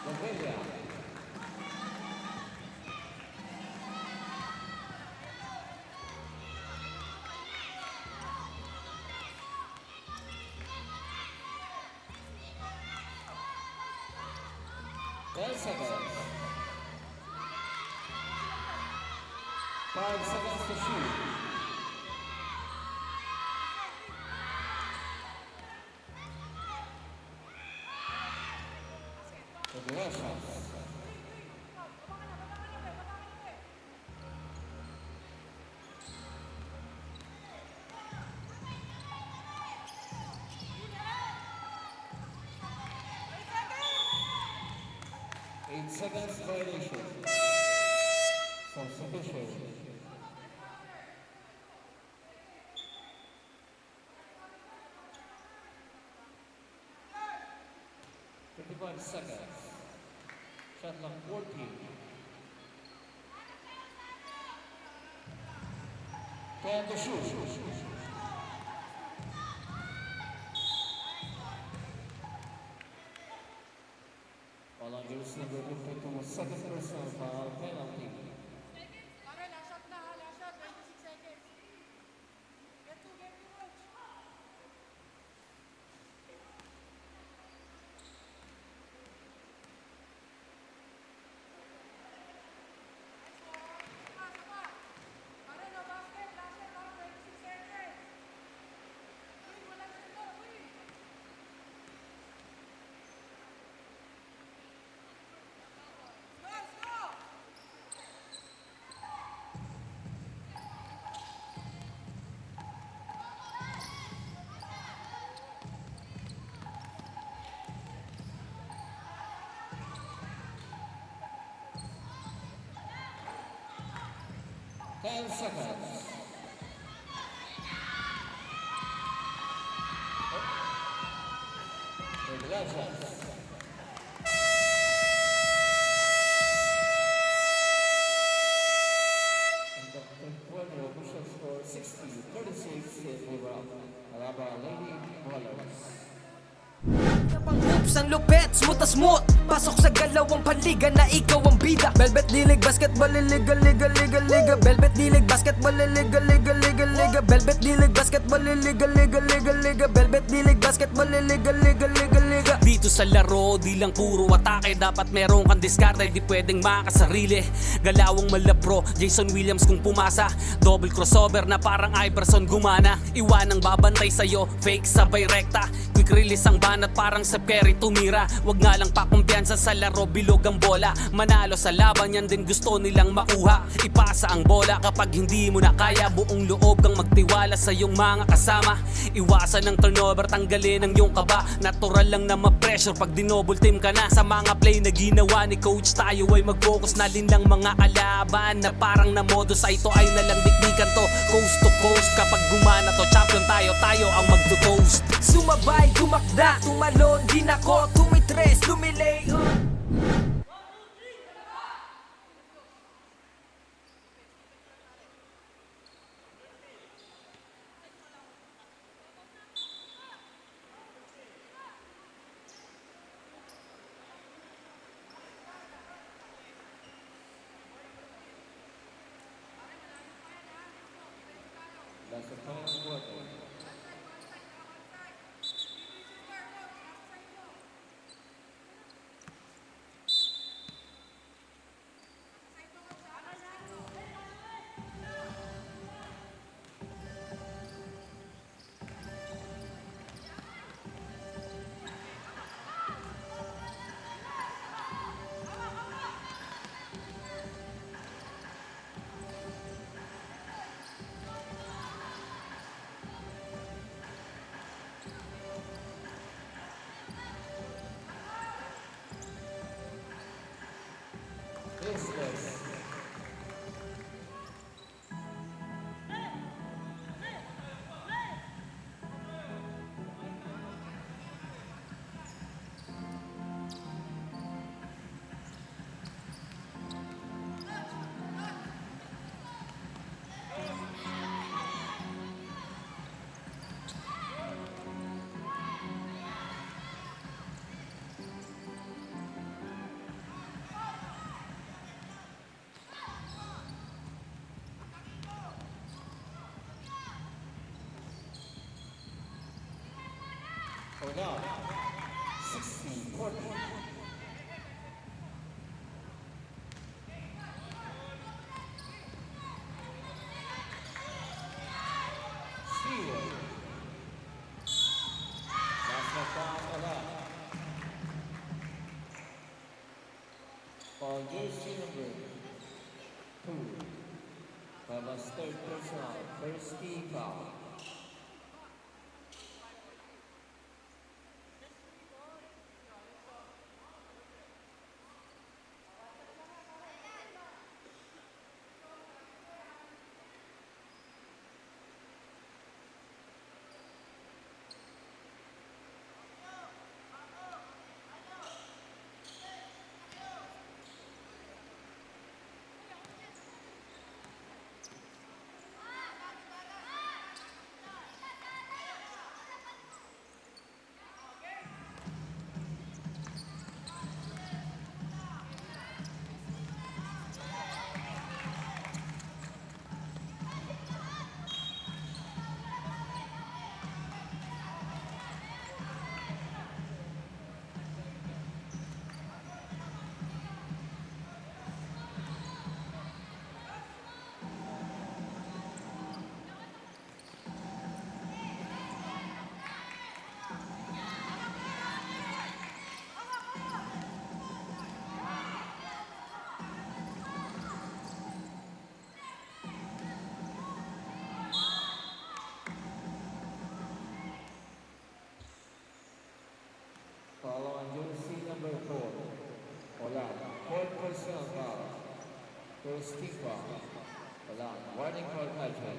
Lavelia. Ten seconds. 5 seconds to shoot. Congratulations. 8 seconds violation. Substitution. Fifty-five seconds. Shot clock 14. 10 to shoot. Volunteers number 52, second personal foul penalty. Pare, last shot na ha, last shot, 26 seconds. Get to watch. Sapa. Pare, no basket, last shot, parang 26 seconds. Uy, walang sendo, uy. Let's go! 10 seconds. Congratulations. And the Pueblo official score 60-36 in favor of Alaba Lady Ballers. Pang hoops ang lupet, smooth na smooth. Pasok sa galawang panliga na ikaw ang bida. Velvet Dilig Basketball Liga Liga Liga Liga. Velvet Dilig Basketball Liga Liga Liga Liga. Velvet Dilig Basketball Liga Liga Liga Liga. Velvet Dilig Basketball Liga Liga Liga Liga. Dito sa laro, di lang puro atake. Dapat meron kang diskarte, di pwedeng makasarili. Galawang malapro, Jason Williams kung pumasa. Double crossover na parang Iverson gumana. Iwanang babantay sa'yo, fake sabay rekta. Quick release ang banat parang Steph Curry tumira. Wag nga lang pakumpiyansa sa laro, bilog ang bola. Manalo sa laban, yan din gusto nilang makuha. Ipasa ang bola kapag hindi mo na kaya. Buong loob kang magtiwala sa iyong mga kasama. Iwasan ng turnover, tanggalin ang iyong kaba. Natural lang na ma-pressure pag dinouble team ka na. Sa mga play na ginawa ni coach, tayo ay mag-focus na din lang mga kalaban. Na parang na modo sa ito ay nalang dikdikan to. Coast to coast, kapag gumana to, champion tayo, tayo ang magto-toast. Sumabay, tumakda, tumalon, di nako, tumitres, lumilay. That's the final quarter. Third out. 60-40. Steal. Basketball allowed. For jersey number 2. Babas third personal. First team foul. Follow on jersey number 4. Wala. Fourth personal foul. First team foul. Wala. Warning for touchdown.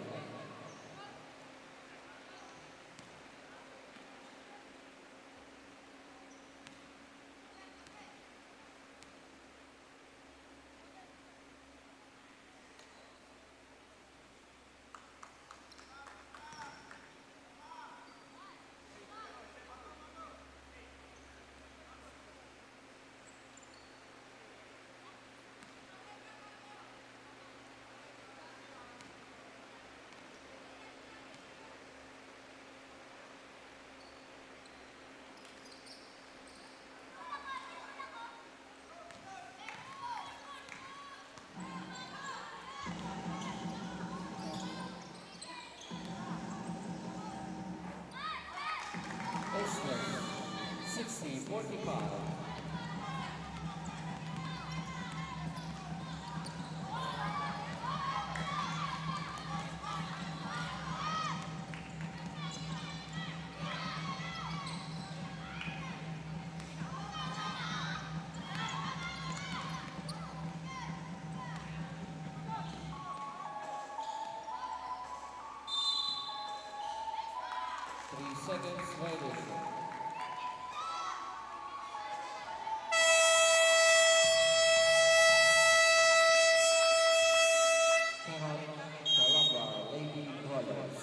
Osman, 60-45. Seconds violation. Calamba, Lady Brothers.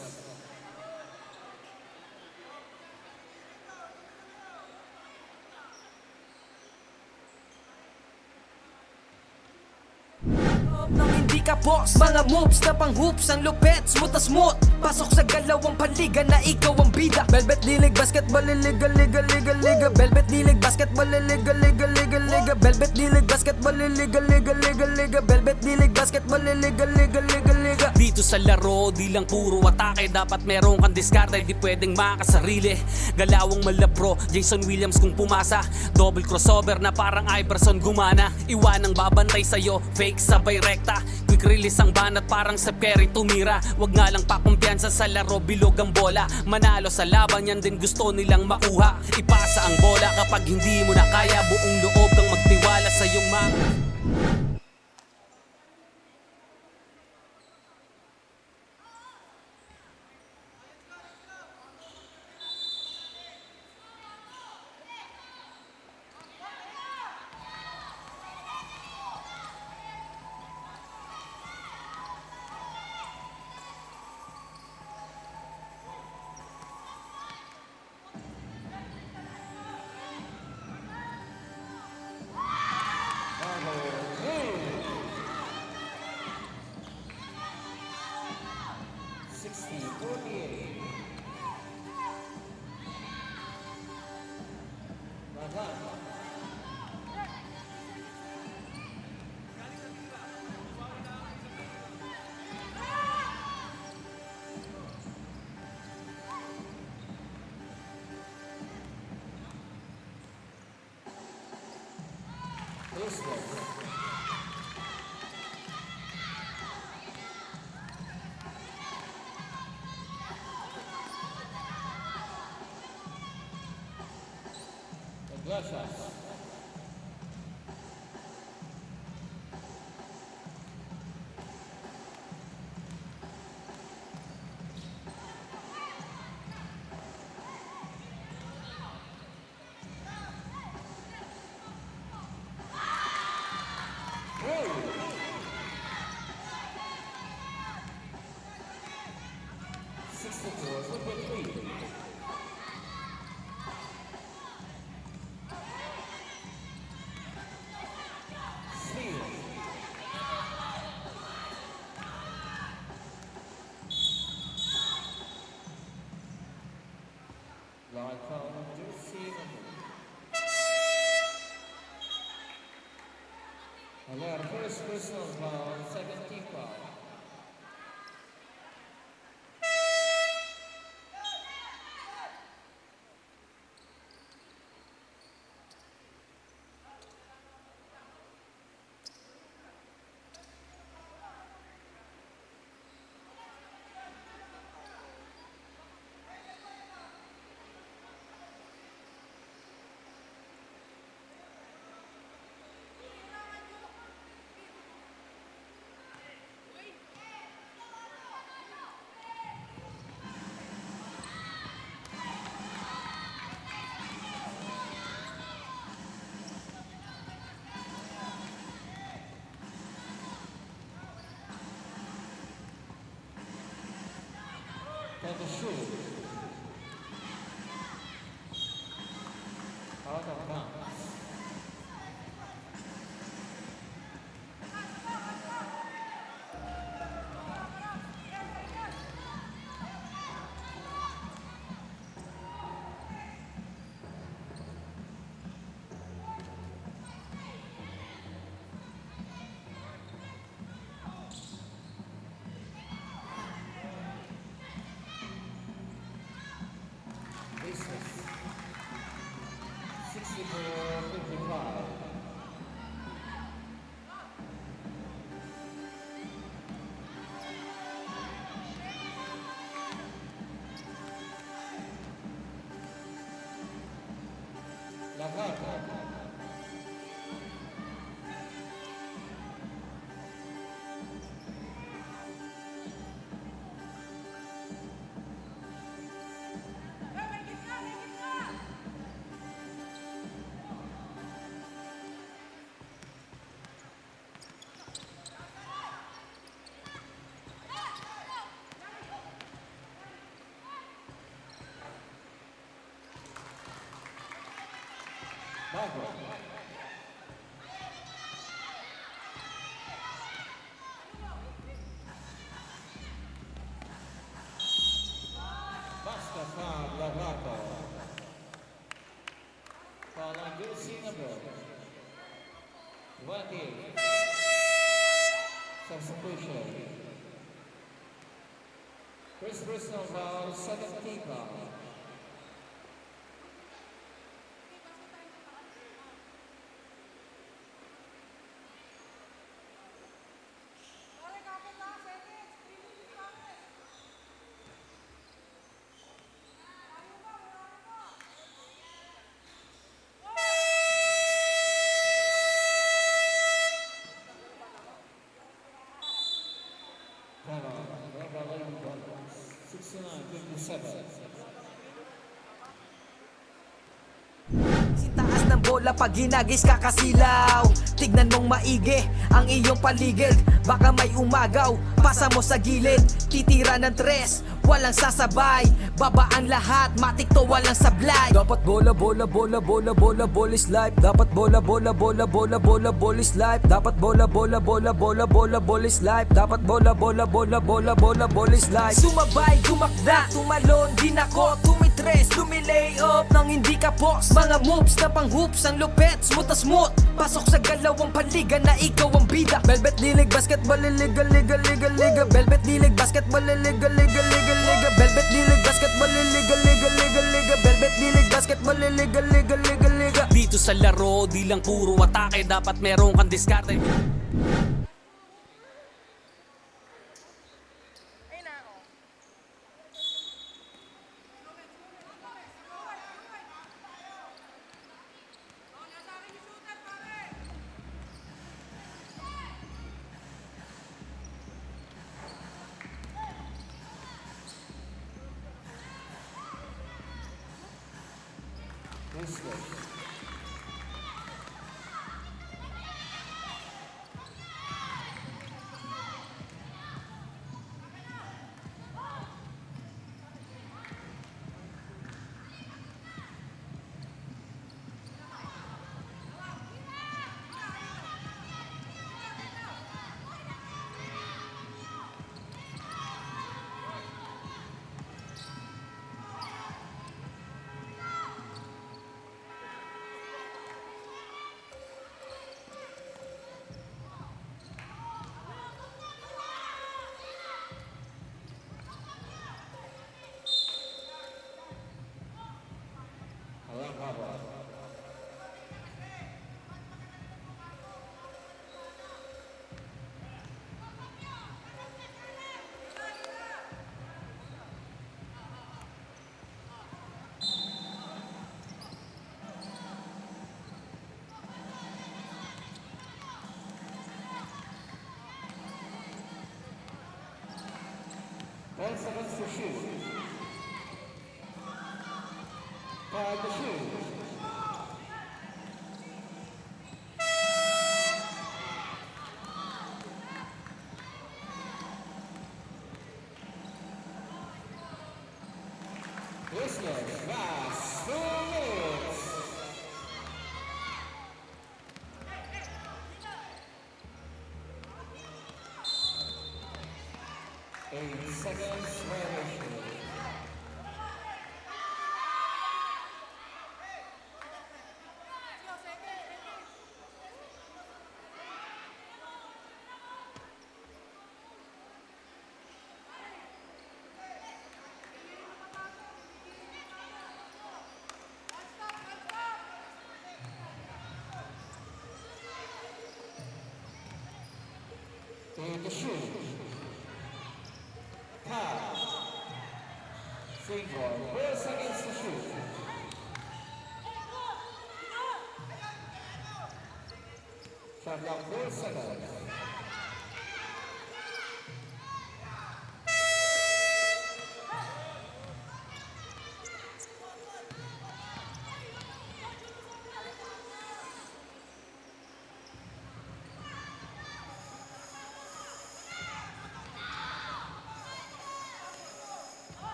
Nang hindi ka boss, mga moves na pang hoops, ang lupet, smooth na smooth. Pasok sa galawang paliga na ikaw ang bida. Velvet Dilig Basketball Liga Liga Liga Liga. Velvet Dilig Basketball Liga Liga Liga Liga. Velvet Dilig Basketball Liga Liga Liga Liga. Velvet Dilig Basketball Liga Liga Liga Liga. Dito sa laro, di lang puro atake. Dapat meron kang diskarte, di pwedeng makasarili. Galawang malabro, Jason Williams kung pumasa. Double crossover na parang Iverson gumana. Iwanang babantay sa'yo, fake sabay rekta. Quick release ang banat parang Steph Curry tumira. Wag nga lang pakumpiyansa sa laro, bilog ang bola. Manalo sa laban, yan din gusto nilang makuha. Ipasa ang bola kapag hindi mo na kaya. Buong loob kang magtiwala sa iyong mga Gracias. Line foul number 6. Our first personal foul, second team foul. For the shoot. Out of bounds. Basis 64-55. Lagarde. Bago. Basta foul, Lagarde. Foul on jersey number 28. Substitution. First personal foul, second team foul. Balik kapit na, seconds. 3 minutes kapit. Ayaw ba, wala ba? Foul on Revelation Brothers. 69-57. Sintaas ng bola pag ginagis kakasilaw. Tignan mong maigi ang iyong paligid. Baka may umagaw, pasa mo sa gilid. Titira ng tres, walang sasabay. Babaan lahat, matik to walang sablay. Dapat bola, bola, bola, bola, bola, bola is life. Dapat bola, bola, bola, bola, bola, bola is life. Dapat bola, bola, bola, bola, bola, bola is life. Dapat bola, bola, bola, bola, bola, bola is life. Sumabay, gumakda, tumalon din ako, tumitira. tumitres, tumilay off nang hindi ka boss. Mga moves na pang hoops, ang lupet, smooth na smooth. Pasok sa galawang paliga na ikaw ang bida. Velvet Dilig Basketball, liga, liga, liga, liga. Velvet Dilig Basketball, liga, liga, liga, liga. Velvet Dilig Basketball, liga, liga, liga, liga. Velvet Dilig Basketball, liga, liga, liga, liga. Dito sa laro, di lang puro atake, dapat meron kang diskarte. Ten seconds to shoot. Five to shoot. Listeners, last 2 minutes. 8 seconds remaining. Take the shoot. Pass. Single. 4 seconds to shoot. Shot clock 4 seconds.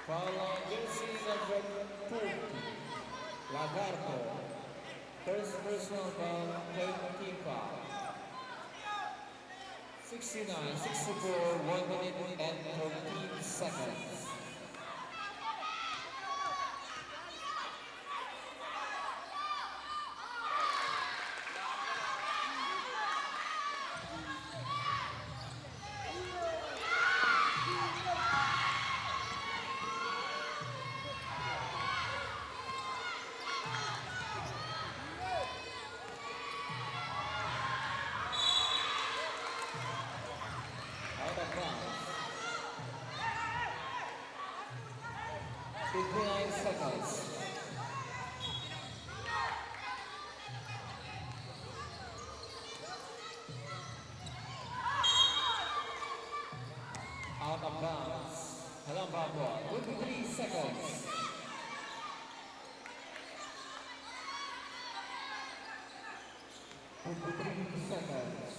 Foul on jersey number 2, Lagarto. First personal foul, third team foul. 69-64, 1 minute and 13 seconds. Out of bounds. 59 seconds. Out of bounds. Halambawa, 23 seconds. Seconds.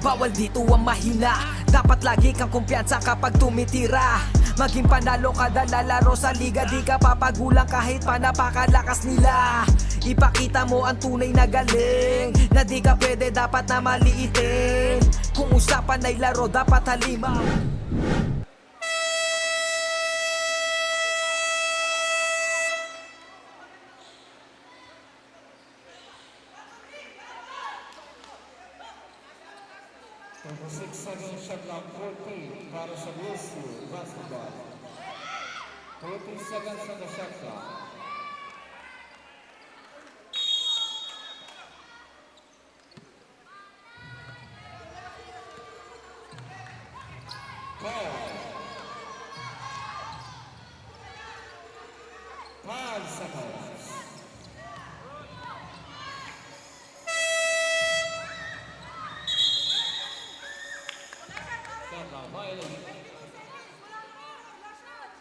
Bawal dito ang mahina, dapat lagi kang kumpiyansa kapag tumitira. Maging panalo kada lalaro sa liga, di ka papagulang kahit pa napakalakas nila. Ipakita mo ang tunay na galing, na di ka pwede dapat na maliitin. Kung usapan ay laro dapat halimaw. Number 6-7 shot clock 14 para sa BSU Basketball. 14 seconds on the shot clock. Five seconds. Shot clock violation. Last shot.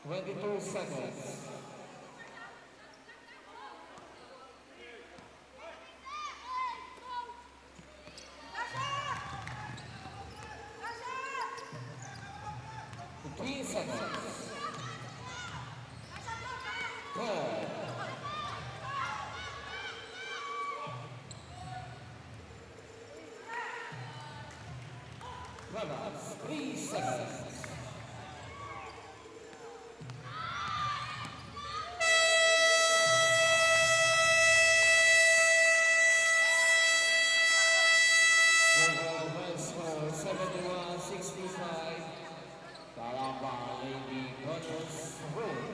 22 seconds. Three seconds. 12. Runners, 3 seconds. Score 71-65. Calamba Lady Gunners Road.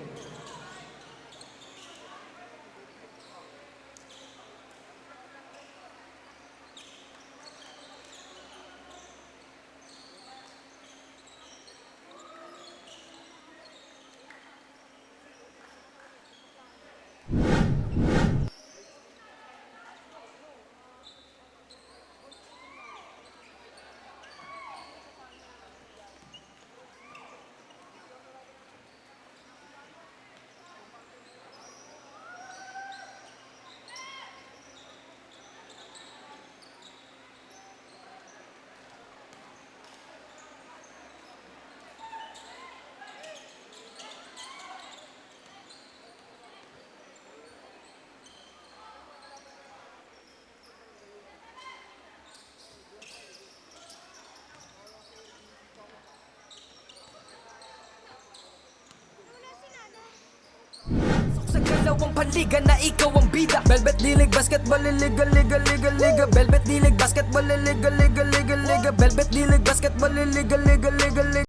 Sa kalawang panliga na ikaw ang bida. Velvet Dilig Basketball Liga Liga Liga Liga. Velvet Dilig Basketball Liga Liga Liga Liga. Velvet Dilig Basketball Liga Liga Liga Liga.